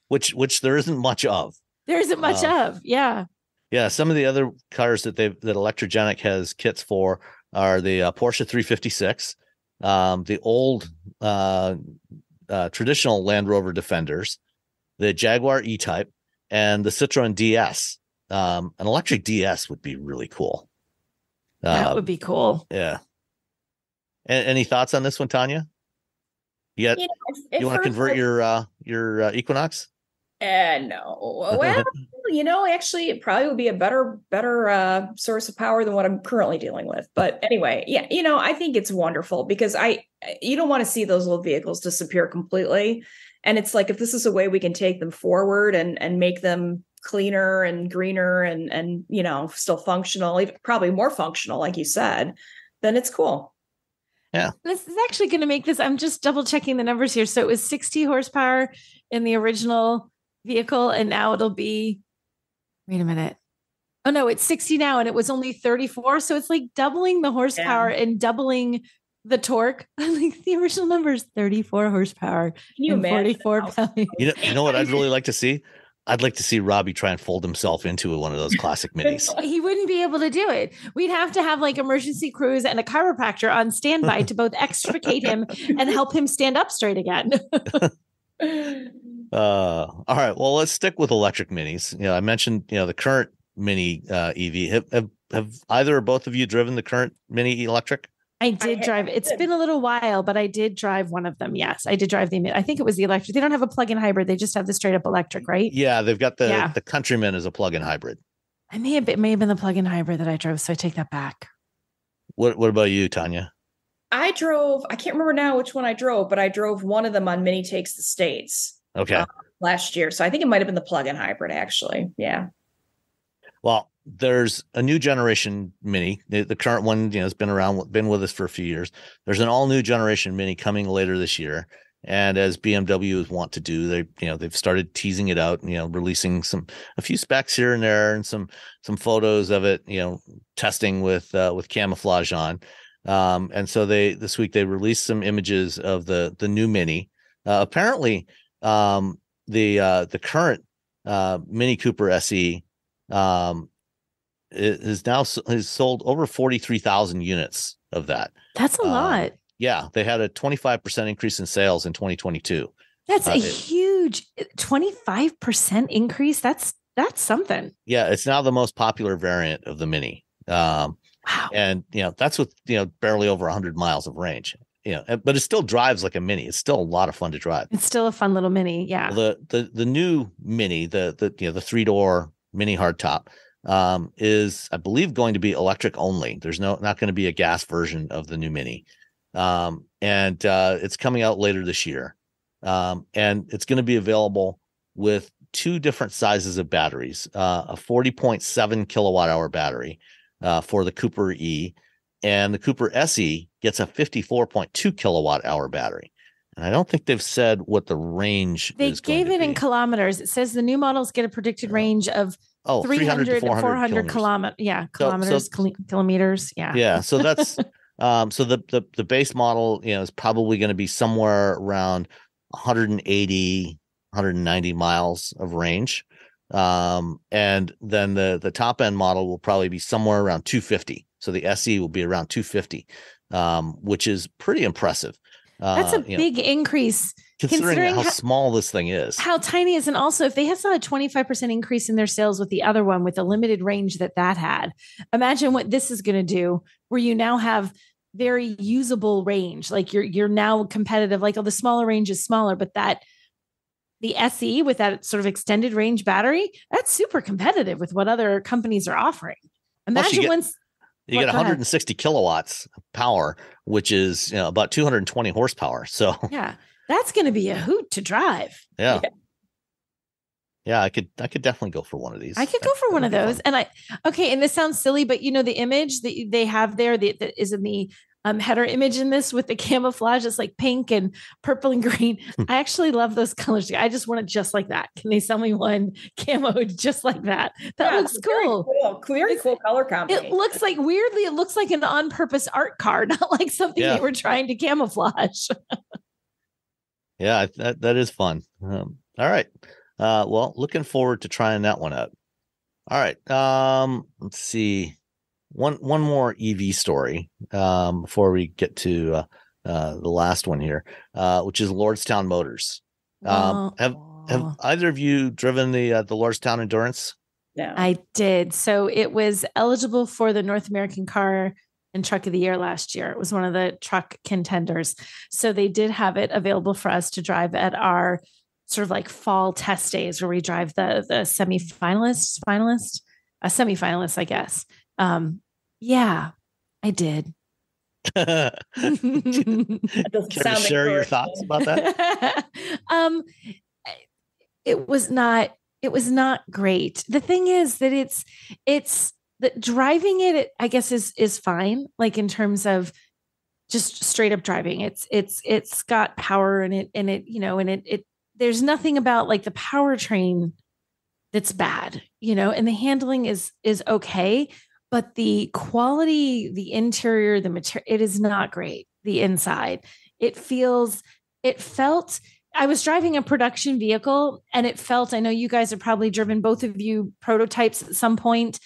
Which there isn't much of. There isn't much of. Yeah. Yeah. Some of the other cars that Electrogenic has kits for are the Porsche 356, the old traditional Land Rover Defenders, the Jaguar E-Type, and the Citroen DS. An electric DS would be really cool. That would be cool. Yeah. Any thoughts on this one, Tanya? You want to convert your Equinox? No. Well, actually, it probably would be a better source of power than what I'm currently dealing with. But anyway, yeah, I think it's wonderful because you don't want to see those little vehicles disappear completely. And it's like, if this is a way we can take them forward and make them cleaner and greener and still functional, probably more functional, like you said, then it's cool. Yeah. This is actually going to make this. I'm just double checking the numbers here. So it was 60 horsepower in the original vehicle. And now it'll be, wait a minute. Oh no, it's 60 now. And it was only 34. So it's like doubling the horsepower and doubling the torque. I think the original number is 34 horsepower. Can you imagine 44 pounds? You know what I'd really like to see? I'd like to see Robbie try and fold himself into one of those classic minis. He wouldn't be able to do it. We'd have to have like emergency crews and a chiropractor on standby to both extricate him and help him stand up straight again. All right. Well, let's stick with electric minis. I mentioned, the current mini EV. Have either or both of you driven the current mini electric? I did drive. It's been a little while, but I did drive one of them. Yes, I did drive I think it was the electric. They don't have a plug-in hybrid. They just have the straight up electric, right? Yeah, they've got the Countryman as a plug-in hybrid. It may have been the plug-in hybrid that I drove, so I take that back. What about you, Tanya? I can't remember now which one I drove, but I drove one of them on Mini Takes the States. Okay. Last year. So I think it might have been the plug-in hybrid, actually. Yeah. Well, there's a new generation Mini. The current one, has been with us for a few years. There's an all new generation Mini coming later this year. And as BMW is wont to do, they've started teasing it out, releasing a few specs here and there and some photos of it, testing with camouflage on. And so this week they released some images of the new Mini. Apparently, the current Mini Cooper SE has sold over 43,000 units of that. That's a lot. Yeah, they had a 25% increase in sales in 2022. That's a huge 25% increase. That's something. Yeah, it's now the most popular variant of the Mini. Wow. And that's with barely over 100 miles of range. But it still drives like a Mini. It's still a lot of fun to drive. It's still a fun little Mini. Yeah. Well, the new Mini, the 3-door Mini hardtop, is, I believe, going to be electric only. There's not going to be a gas version of the new Mini. And it's coming out later this year. And it's going to be available with two different sizes of batteries, a 40.7 kilowatt hour battery for the Cooper E, and the Cooper SE gets a 54.2 kilowatt hour battery. And I don't think they've said what the range is. They gave it in kilometers. It says the new models get a predicted range of 300 to 400 kilometers. Yeah, kilometers. Yeah. Yeah. So that's so the base model, is probably going to be somewhere around 180, 190 miles of range. And then the top end model will probably be somewhere around 250. So the SE will be around 250, which is pretty impressive. That's a big increase. Considering how small this thing is. How tiny is, and also if they saw a 25% increase in their sales with the other one with the limited range that had, imagine what this is going to do, where you now have very usable range. Like you're now competitive. Like the smaller range is smaller, but the SE with that sort of extended range battery, that's super competitive with what other companies are offering. Imagine you get 160 kilowatts of power, which is about 220 horsepower. So yeah, that's going to be a hoot to drive. Yeah. Yeah, I could definitely go for one of these. I could go for one of those. Fun. And this sounds silly, but the image that they have there that is in the header image in this with the camouflage, it's like pink and purple and green. I actually love those colors. I just want it just like that. Can they sell me one camo just like that? That looks cool. Very cool color combination. It looks like it looks like an on-purpose art card, not like something they were trying to camouflage. Yeah, that is fun. All right. Well, looking forward to trying that one out. All right. Let's see. One more EV story before we get to the last one here, which is Lordstown Motors. Have either of you driven the Lordstown Endurance? No, I did. So it was eligible for the North American Car and Truck of the Year last year. It was one of the truck contenders. So they did have it available for us to drive at our sort of like fall test days where we drive the semifinalists, I guess. Yeah, I did. Care to share your thoughts about that? It was not great. The thing is that it's that driving it, I guess is fine. Like in terms of just straight up driving, it's got power in it, and it there's nothing about like the powertrain that's bad, and the handling is okay. But the quality, the interior, the material, it is not great. The inside, I I was driving a production vehicle and it felt, I know you guys have probably driven, both of you, prototypes at some point,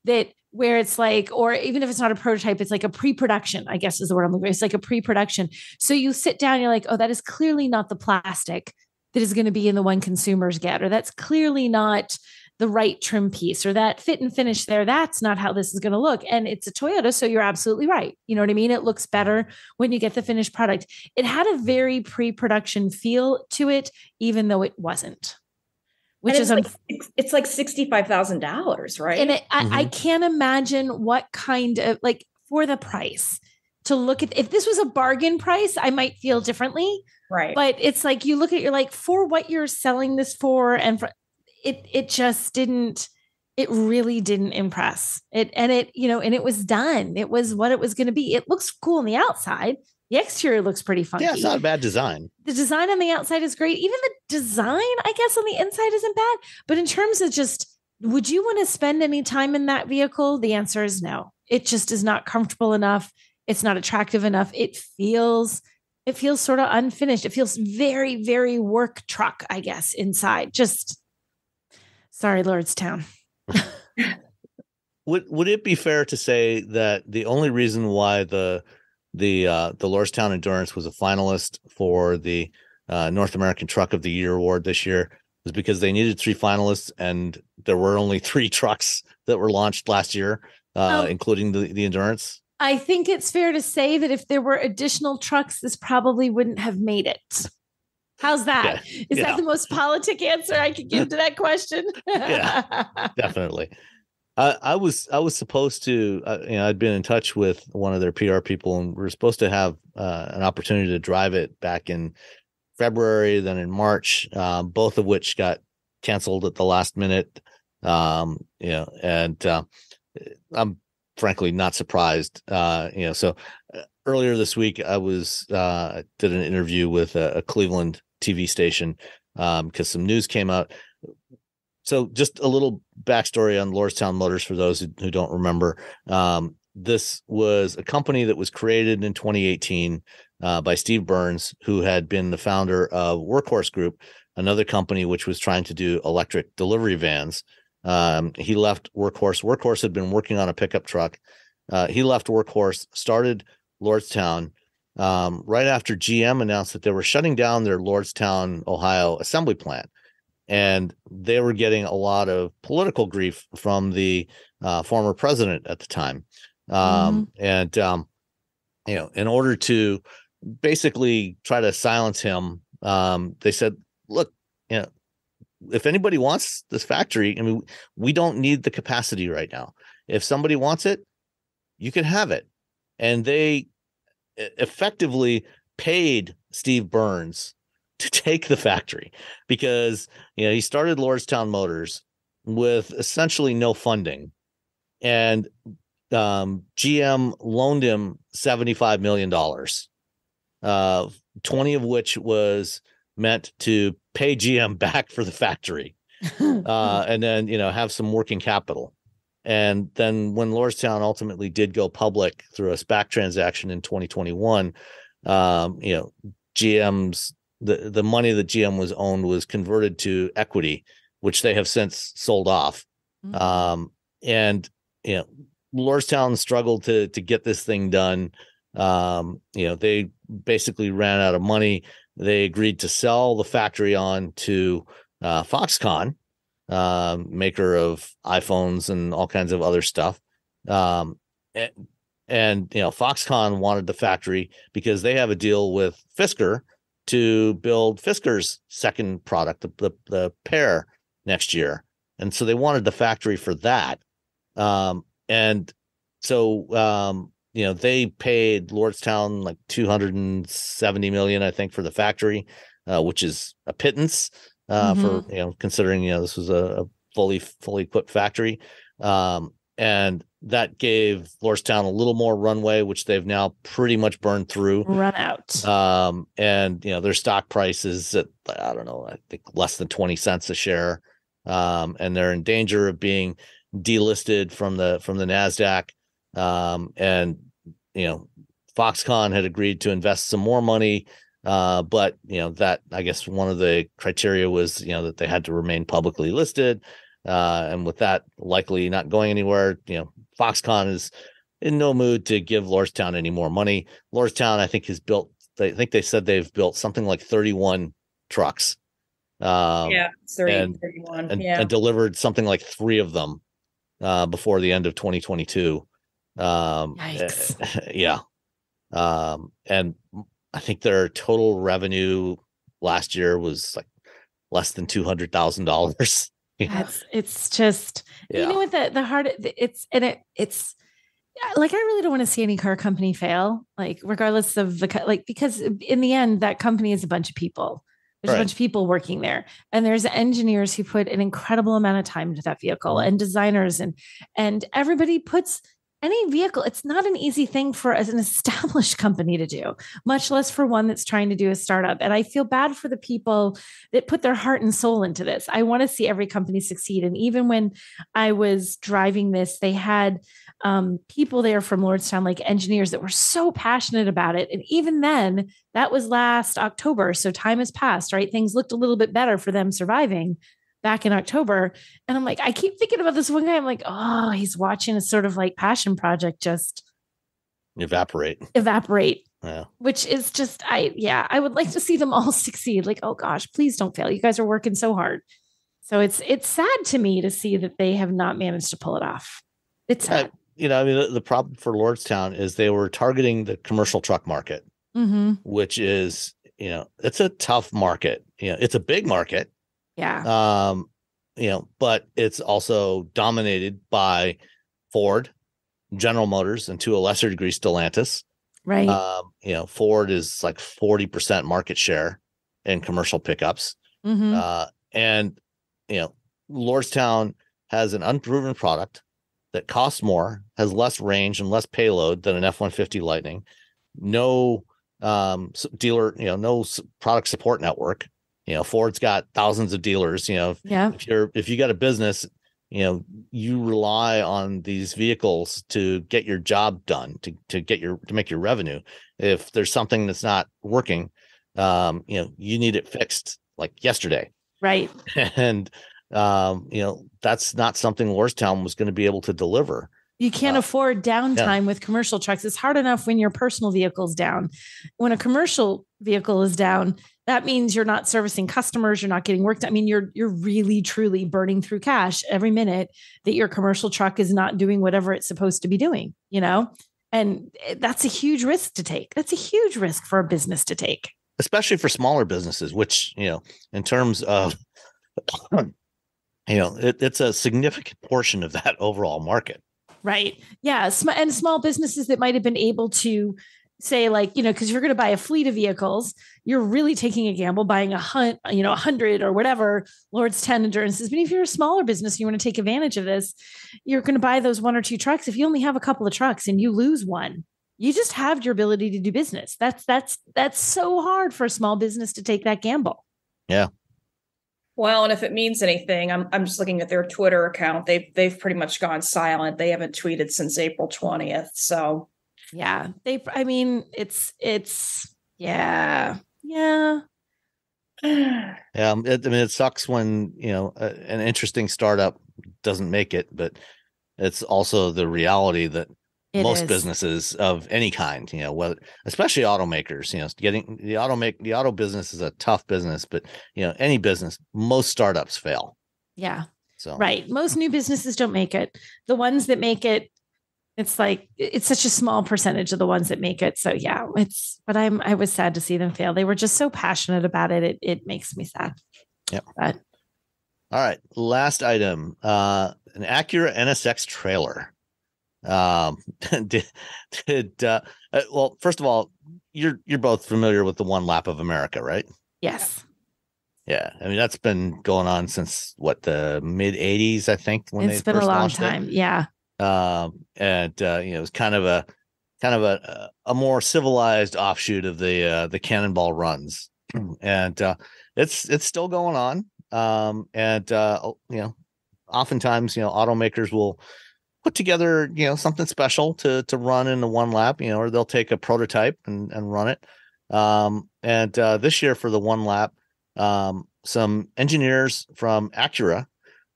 that where it's like, or even if it's not a prototype, it's like a pre-production, I guess is the word I'm looking for. It's like a pre-production. So you sit down, you're like, oh, that is clearly not the plastic that is going to be in the one consumers get, or that's clearly not the right trim piece, or that fit and finish there. That's not how this is going to look. And it's a Toyota. So you're absolutely right. You know what I mean? It looks better when you get the finished product. It had a very pre-production feel to it, even though it wasn't, which is, it's like $65,000, right? And I can't imagine what kind of, like, for the price to look at, if this was a bargain price, I might feel differently. Right. But it's like, you look at, you're like, for what you're selling this for, and for it just didn't, it really didn't impress it. And it was done. It was what it was going to be. It looks cool on the outside. The exterior looks pretty funky. Yeah, it's not a bad design. The design on the outside is great. Even the design, I guess, on the inside isn't bad. But in terms of just, would you want to spend any time in that vehicle? The answer is no. It just is not comfortable enough. It's not attractive enough. It feels sort of unfinished. It feels very, very work truck, I guess, inside. Just, sorry, Lordstown. Would it be fair to say that the only reason why the Lordstown Endurance was a finalist for the North American Truck of the Year award this year was because they needed 3 finalists, and there were only 3 trucks that were launched last year, including the Endurance? I think it's fair to say that if there were additional trucks, this probably wouldn't have made it. How's that? Yeah. Is that the most politic answer I could give to that question? Yeah, definitely. I was supposed to, I'd been in touch with one of their PR people, and we were supposed to have an opportunity to drive it back in February, then in March, both of which got canceled at the last minute. And I'm frankly not surprised. So earlier this week, I did an interview with a Cleveland TV station because some news came out. So just a little backstory on Lordstown Motors for those who don't remember. This was a company that was created in 2018 by Steve Burns, who had been the founder of Workhorse Group, another company which was trying to do electric delivery vans. He left Workhorse. Workhorse had been working on a pickup truck. He left Workhorse, started Lordstown right after GM announced that they were shutting down their Lordstown, Ohio assembly plant. And they were getting a lot of political grief from the former president at the time. And in order to basically try to silence him, they said, look, if anybody wants this factory, I mean, we don't need the capacity right now. If somebody wants it, you can have it. And they effectively paid Steve Burns to take the factory because, he started Lordstown Motors with essentially no funding, and GM loaned him $75 million, 20 of which was meant to pay GM back for the factory, and then, have some working capital. And then when Lordstown ultimately did go public through a SPAC transaction in 2021, GM's the money that GM was owned was converted to equity, which they have since sold off. And Lordstown struggled to get this thing done. They basically ran out of money. They agreed to sell the factory on to Foxconn, maker of iPhones and all kinds of other stuff. And Foxconn wanted the factory because they have a deal with Fisker to build Fisker's second product, the Pear, next year. And so they wanted the factory for that. And so, they paid Lordstown like $270 million, I think, for the factory, which is a pittance for, considering, this was a fully equipped factory. And that gave Lordstown a little more runway, which they've now pretty much burned through. Run out. And their stock price is at, I don't know, I think less than 20 cents a share. And they're in danger of being delisted from the NASDAQ. And Foxconn had agreed to invest some more money But that, I guess, one of the criteria was that they had to remain publicly listed, and with that likely not going anywhere, Foxconn is in no mood to give Lordstown any more money. Lordstown, I think, they said they've built something like 31 trucks. It's 31. And delivered something like 3 of them before the end of 2022. Yikes. Yeah. And I think their total revenue last year was like less than $200,000. It's just, you know what, the hard, it's like, I really don't want to see any car company fail, like, regardless of because in the end, that company is a bunch of people. There's a bunch of people working there, and there's engineers who put an incredible amount of time into that vehicle, and designers, and everybody puts any vehicle. It's not an easy thing for an established company to do, much less for one that's trying to do a startup. And I feel bad for the people that put their heart and soul into this. I want to see every company succeed. And even when I was driving this, they had people there from Lordstown, like engineers that were so passionate about it. And even then, that was last October. So time has passed, right? Things looked a little bit better for them surviving back in October. And I'm like, I keep thinking about this one guy. I'm like, oh, he's watching a sort of like passion project just evaporate. Yeah. Which is just, I would like to see them all succeed. Like, oh gosh, please don't fail. You guys are working so hard. So it's sad to me to see that they have not managed to pull it off. It's sad. The problem for Lordstown is they were targeting the commercial truck market, which is, it's a tough market. It's a big market. Yeah. But it's also dominated by Ford, General Motors, and to a lesser degree, Stellantis. Right. Ford is like 40% market share in commercial pickups. And Lordstown has an unproven product that costs more, has less range and less payload than an F-150 Lightning. No dealer, no product support network. Ford's got thousands of dealers. If you got a business, you rely on these vehicles to get your job done, to make your revenue. If there's something that's not working, you need it fixed like yesterday. Right. And that's not something Lordstown was going to be able to deliver. You can't afford downtime with commercial trucks. It's hard enough when your personal vehicle's down. When a commercial vehicle is down, that means you're not servicing customers. You're not getting work done. I mean, you're really, truly burning through cash every minute that your commercial truck is not doing whatever it's supposed to be doing, and that's a huge risk to take. That's a huge risk for a business to take. Especially for smaller businesses, which, in terms of, it's a significant portion of that overall market. Right. Yeah. And small businesses that might have been able to say, like, because you're going to buy a fleet of vehicles, you're really taking a gamble buying 100 or whatever Lordstown Endurances. But if you're a smaller business, you want to take advantage of this, you're going to buy those 1 or 2 trucks. If you only have a couple of trucks and you lose one, you just have your ability to do business. That's so hard for a small business to take that gamble. Yeah. Well, and if it means anything, I'm just looking at their Twitter account. They've pretty much gone silent. They haven't tweeted since April 20th. So yeah, it's yeah. It sucks when, an interesting startup doesn't make it, but it's also the reality that most businesses of any kind, whether, especially automakers, getting the auto business is a tough business, but any business, most startups fail. Yeah. So, right. Most new businesses don't make it. The ones that make it, it's like, it's such a small percentage of the ones that make it. So yeah, but I was sad to see them fail. They were just so passionate about it. It makes me sad. Yeah. But all right. Last item, an Acura NSX trailer. Well, first of all, you're both familiar with the One Lap of America, right? Yes. Yeah. I mean, that's been going on since the mid 80s, I think, when it's been a long time. Yeah. It was kind of a more civilized offshoot of the Cannonball runs. And it's still going on. Oftentimes, automakers will put together, something special to run in the One Lap, or they'll take a prototype and run it. And this year for the one lap, some engineers from Acura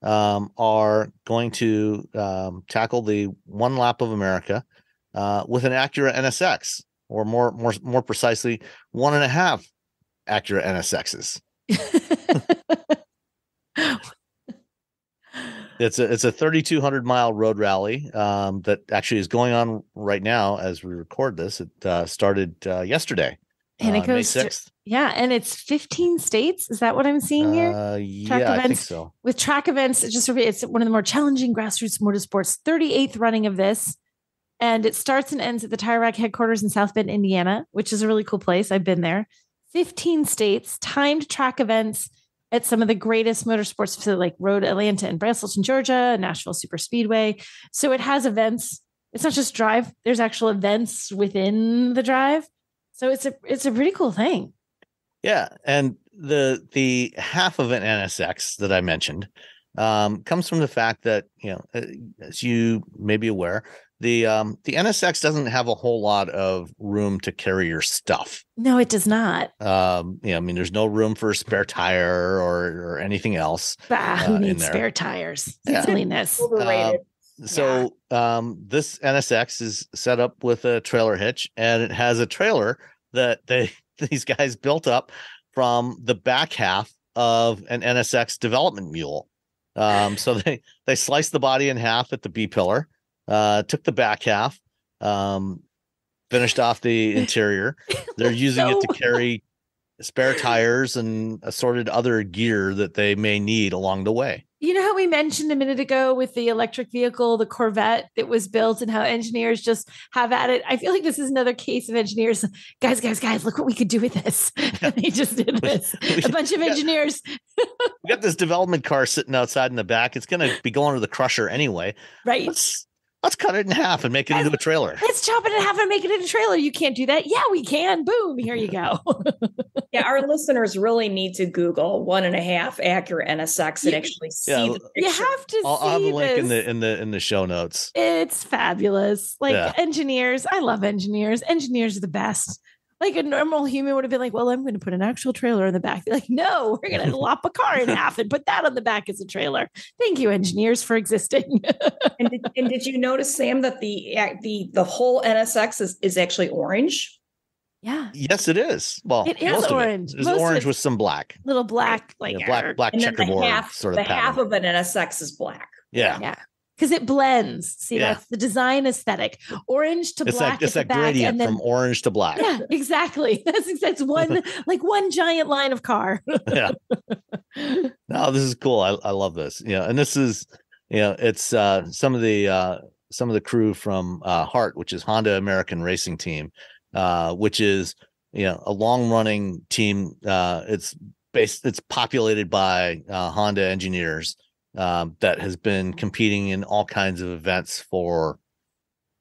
are going to tackle the one lap of America with an Acura NSX, or more precisely, 1.5 Acura NSXs. It's a 3,200 mile road rally that actually is going on right now as we record this. It started yesterday, and it goes May 6th. And it's 15 states. Is that what I'm seeing here? Yeah, I think so. With track events, it's one of the more challenging grassroots motorsports. 38th running of this, and it starts and ends at the Tire Rack headquarters in South Bend, Indiana, which is a really cool place. I've been there. 15 states, timed track events at some of the greatest motorsports facilities like Road Atlanta and Braselton, Georgia, Nashville Super Speedway. So it has events. It's not just drive. There's actual events within the drive. So it's a pretty cool thing. Yeah. And the half of an NSX that I mentioned comes from the fact that, as you may be aware, the NSX doesn't have a whole lot of room to carry your stuff. No, it does not. There's no room for a spare tire or anything else. Who needs spare tires? Silliness. Overrated. So this NSX is set up with a trailer hitch, and it has a trailer that these guys built up from the back half of an NSX development mule. So they sliced the body in half at the B pillar. Took the back half, finished off the interior. They're using it to carry spare tires and assorted other gear that they may need along the way. You know how we mentioned a minute ago with the electric vehicle, the Corvette that was built, and how engineers just have at it? I feel like this is another case of engineers. Guys, look what we could do with this. And they just did this. A bunch of engineers. We got this development car sitting outside in the back. It's going to be going to the crusher anyway. Right. Let's cut it in half and make it into a trailer. Let's chop it in half and make it into a trailer. You can't do that. Yeah, we can. Boom. Here you go. Yeah, our listeners really need to Google 1.5 Acura NSX and actually see the picture. You have to I'll have a link in the show notes. It's fabulous. Engineers. I love engineers. Engineers are the best. Like a normal human would have been like, well, I'm going to put an actual trailer in the back. They're like, no, we're going to lop a car in half and put that on the back as a trailer. Thank you, engineers, for existing. and did you notice, Sam, that the whole NSX is actually orange? Yeah. Yes, it is. Well, it is orange. It's orange with some black. Little black, black checkerboard sort of pattern. Half of an NSX is black. Yeah. Yeah. Because it blends. See, that's the design aesthetic. Orange to black. It's that gradient from orange to black. Yeah, exactly. That's one one giant line of car. Yeah. No, this is cool. I love this. And this is, it's some of the crew from HART, which is Honda American Racing Team, which is a long running team. It's populated by Honda engineers. That has been competing in all kinds of events for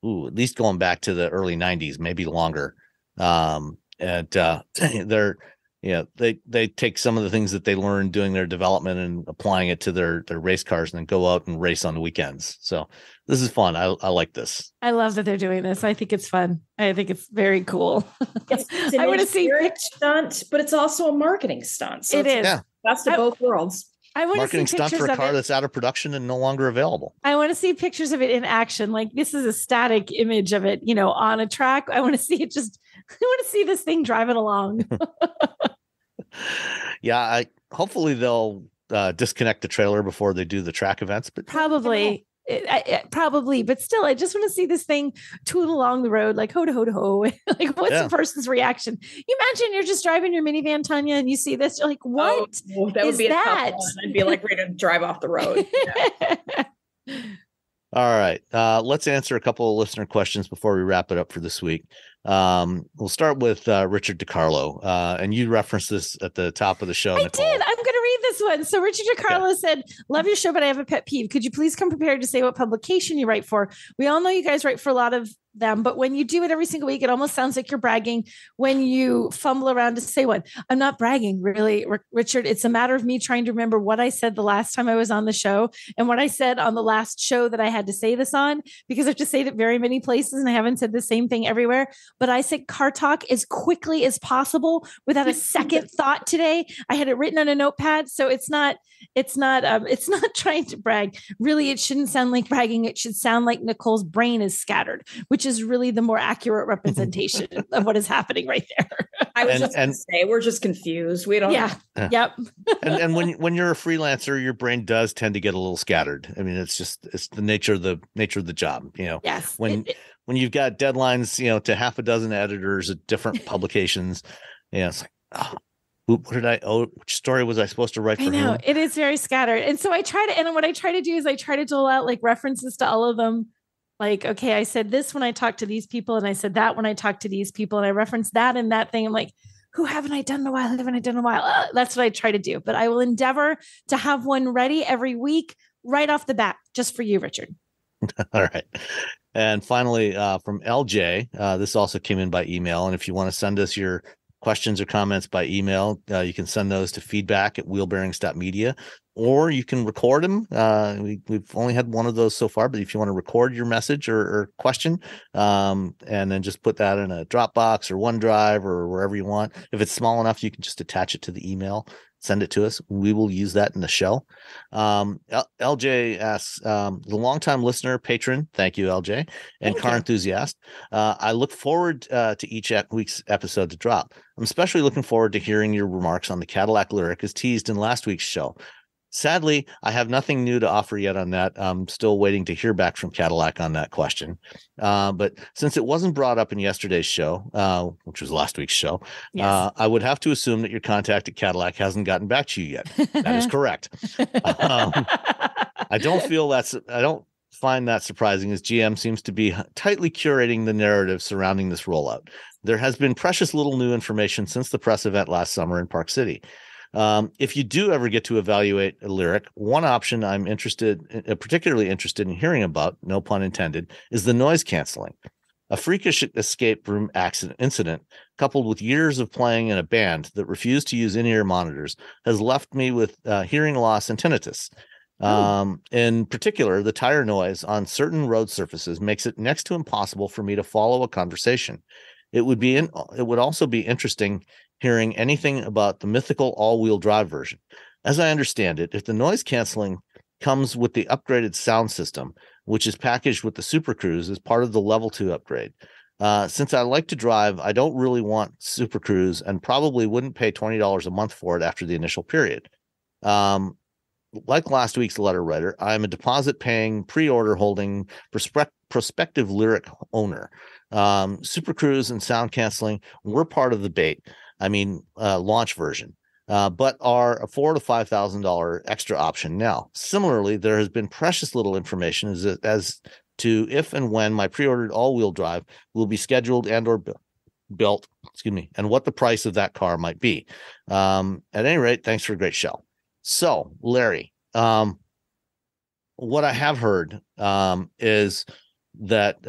at least going back to the early 90s, maybe longer. And they're they take some of the things that they learned doing their development and applying it to their race cars, and then go out and race on the weekends. So this is fun. I like this. I love that they're doing this. I think it's fun. I think it's very cool. It's I want to see stunt, but it's also a marketing stunt. So it is. Yeah. Best of both worlds. I want marketing to see stunt for a car that's out of production and no longer available. I want to see pictures of it in action. Like, this is a static image of it, on a track. I want to see it I want to see this thing driving along. Yeah. Hopefully they'll disconnect the trailer before they do the track events, but probably. Probably, but still, I just want to see this thing tool along the road, like ho to ho to ho. Like, what's the person's reaction? You imagine you're just driving your minivan, Tanya, and you see this. You're like, what? Oh, that would be that? A tough one. I'd be like ready to drive off the road. Yeah. All right, let's answer a couple of listener questions before we wrap it up for this week. We'll start with Richard DiCarlo, and you referenced this at the top of the show. I did. I'm going to read this one. So Richard DiCarlo said, love your show, but I have a pet peeve. Could you please come prepared to say what publication you write for? We all know you guys write for a lot of them, but when you do it every single week, it almost sounds like you're bragging when you fumble around to say one. I'm not bragging, really, Richard. It's a matter of me trying to remember what I said the last time I was on the show and what I said on the last show that I had to say this on, because I have to say it at very many places and I haven't said the same thing everywhere. But I said car talk as quickly as possible without a second thought today. I had it written on a notepad, so it's not trying to brag. Really, it shouldn't sound like bragging. It should sound like Nicole's brain is scattered, which is really the more accurate representation of what is happening right there. I was just going to say, we're just confused. We don't. Yeah. Yep. and when you're a freelancer, your brain does tend to get a little scattered. I mean, it's the nature of the job. Yes. When you've got deadlines, to half a dozen editors at different publications, it's like, which story was I supposed to write for? I know whom? it is very scattered. And so what I try to do is I try to dole out like references to all of them. Like, okay, I said this when I talked to these people, and I said that when I talked to these people, and I referenced that and that thing. I'm like, who haven't I done in a while? Haven't I done in a while? That's what I try to do. But I will endeavor to have one ready every week, right off the bat, just for you, Richard. All right. And finally, from LJ, this also came in by email. And if you want to send us your questions or comments by email, you can send those to feedback@wheelbearings.media, or you can record them. We've only had one of those so far, but if you want to record your message or question, and then just put that in a Dropbox or OneDrive or wherever you want. If it's small enough, you can just attach it to the email, send it to us. We will use that in the show. LJ asks, the longtime listener, patron, thank you, LJ, and car enthusiast. I look forward to each week's episode to drop. I'm especially looking forward to hearing your remarks on the Cadillac Lyriq as teased in last week's show. Sadly, I have nothing new to offer yet on that. I'm still waiting to hear back from Cadillac on that question. But since it wasn't brought up in yesterday's show, which was last week's show, yes, I would have to assume that your contact at Cadillac hasn't gotten back to you yet. That is correct. I don't find that surprising, as GM seems to be tightly curating the narrative surrounding this rollout. There has been precious little new information since the press event last summer in Park City. If you do ever get to evaluate a Lyriq, one option I'm particularly interested in hearing about, no pun intended, is the noise canceling. A freakish escape room incident, coupled with years of playing in a band that refused to use in-ear monitors, has left me with hearing loss and tinnitus. In particular, the tire noise on certain road surfaces makes it next to impossible for me to follow a conversation. It would also be interesting hearing anything about the mythical all-wheel drive version. As I understand it, if the noise canceling comes with the upgraded sound system, which is packaged with the Super Cruise as part of the Level 2 upgrade. Since I like to drive, I don't really want Super Cruise and probably wouldn't pay $20 a month for it after the initial period. Like last week's letter writer, I'm a deposit-paying, pre-order holding, prospective Lyriq owner. Super Cruise and sound canceling were part of the bait. Launch version, but are a $4,000 to $5,000 extra option now. Similarly, there has been precious little information as to if and when my pre-ordered all-wheel drive will be scheduled and or built, and what the price of that car might be. At any rate, thanks for a great show. So, Larry, what I have heard is that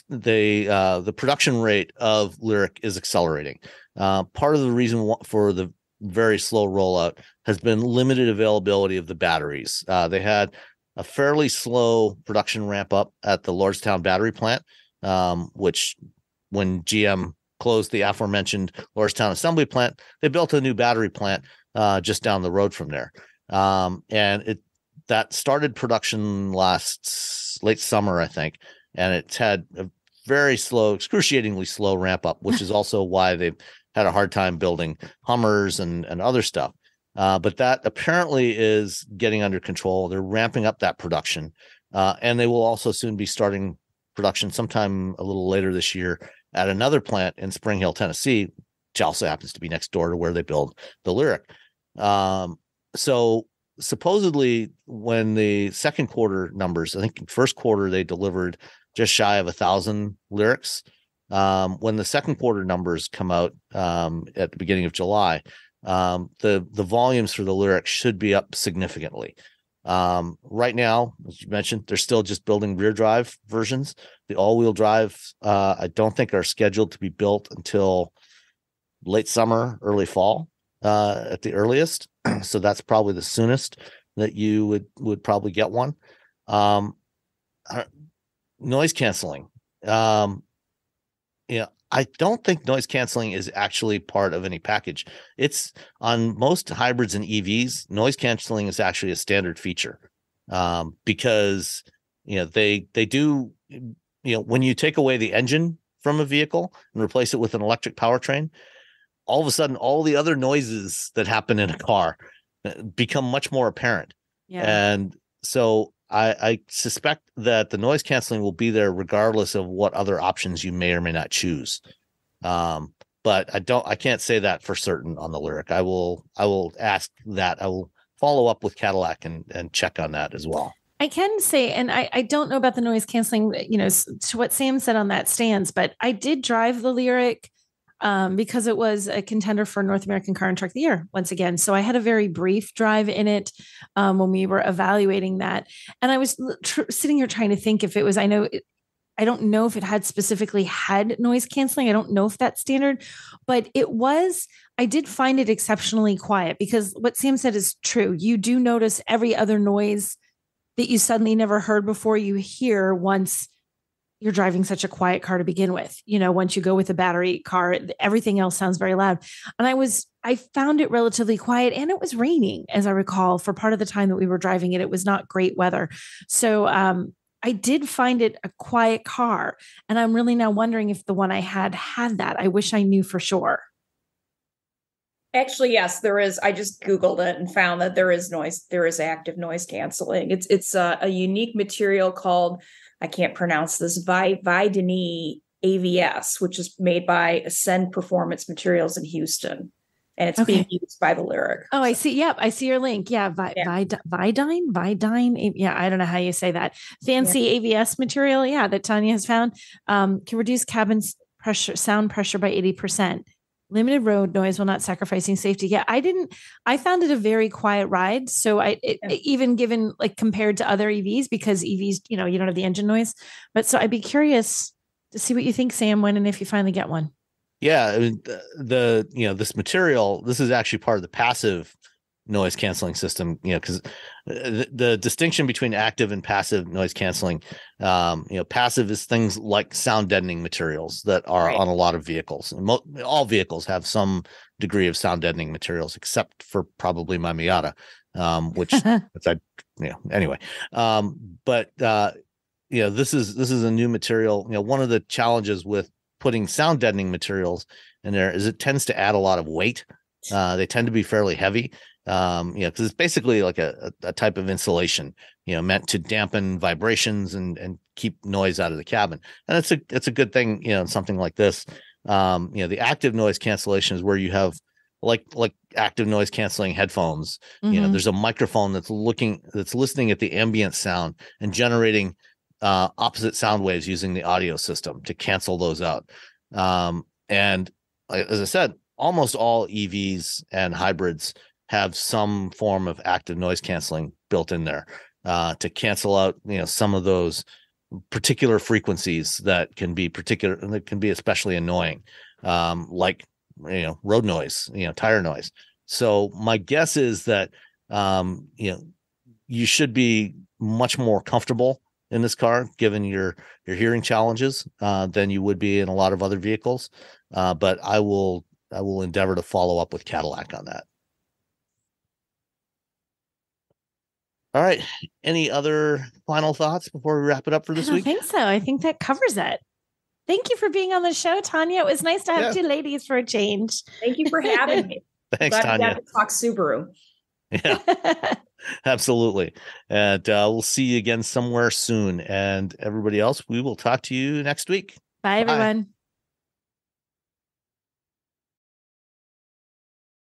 the production rate of Lyriq is accelerating. Part of the reason for the very slow rollout has been limited availability of the batteries. They had a fairly slow production ramp up at the Lordstown battery plant, which when GM closed the aforementioned Lordstown assembly plant, they built a new battery plant just down the road from there. And that started production late summer, I think. And it's had a very slow, excruciatingly slow ramp up, which is also why they've had a hard time building Hummers and other stuff. But that apparently is getting under control. They're ramping up that production. And they will also soon be starting production sometime a little later this year at another plant in Spring Hill, Tennessee, which also happens to be next door to where they build the Lyriq. So supposedly when the second quarter numbers, I think first quarter, they delivered just shy of 1,000 Lyriqs. When the second quarter numbers come out at the beginning of July, the volumes for the Lyriq should be up significantly. Right now, as you mentioned, they're still just building rear drive versions. The all-wheel drive, I don't think are scheduled to be built until late summer, early fall, at the earliest. So that's probably the soonest that you would probably get one. Noise canceling. I don't think noise canceling is actually part of any package. It's on most hybrids and EVs. Noise canceling is actually a standard feature, because they do, when you take away the engine from a vehicle and replace it with an electric powertrain, all of a sudden all the other noises that happen in a car become much more apparent. Yeah. And so I suspect that the noise canceling will be there regardless of what other options you may or may not choose. But I can't say that for certain on the Lyriq. I will ask that. I will follow up with Cadillac and check on that as well. I can say, and I don't know about the noise canceling, to what Sam said on that stands, but I did drive the Lyriq because it was a contender for North American Car and Truck of the Year once again. So I had a very brief drive in it when we were evaluating that. And I was sitting here trying to think if it was, I don't know if it had specifically had noise canceling. I don't know if that's standard, but I did find it exceptionally quiet, because what Sam said is true. You do notice every other noise that you suddenly never heard before you hear once you're driving such a quiet car to begin with. Once you go with a battery car, everything else sounds very loud. And I found it relatively quiet, and it was raining, as I recall, for part of the time that we were driving it. It was not great weather. So I did find it a quiet car, and I'm really now wondering if the one I had that. I wish I knew for sure. Actually, yes, there is. I just Googled it and found that there is active noise canceling. It's a unique material called, I can't pronounce this, Vidini AVS, which is made by Ascend Performance Materials in Houston. And it's being used by the Lyriq. Oh, I see. Yep. I see your link. Yeah. Vidine. Yeah. I don't know how you say that. Fancy AVS material. Yeah. That Tanya has found can reduce cabin sound pressure by 80%. Limited road noise while not sacrificing safety. Yeah. I found it a very quiet ride. So even given compared to other EVs, because EVs, you don't have the engine noise, but so I'd be curious to see what you think, Sam, when and if you finally get one. Yeah, I mean, this material, this is actually part of the passive noise canceling system, because the distinction between active and passive noise canceling, passive is things like sound deadening materials that are on a lot of vehicles. And all vehicles have some degree of sound deadening materials, except for probably my Miata, which anyway. But this is a new material. One of the challenges with putting sound deadening materials in there is it tends to add a lot of weight. They tend to be fairly heavy, because it's basically like a type of insulation, meant to dampen vibrations and keep noise out of the cabin. And it's a good thing, in something like this. The active noise cancellation is where you have like active noise canceling headphones. Mm-hmm. There's a microphone that's listening at the ambient sound and generating opposite sound waves using the audio system to cancel those out. And as I said, almost all EVs and hybrids have some form of active noise canceling built in there to cancel out, some of those particular frequencies that can be especially annoying, like road noise, tire noise. So my guess is that you should be much more comfortable in this car, given your hearing challenges, than you would be in a lot of other vehicles. But I will endeavor to follow up with Cadillac on that. All right. Any other final thoughts before we wrap it up for this week? I think so. I think that covers it. Thank you for being on the show, Tanya. It was nice to have two ladies for a change. Thank you for having me. Thanks, Tanya. We got to talk Subaru. Yeah, absolutely. And we'll see you again somewhere soon. And everybody else, we will talk to you next week. Bye, everyone.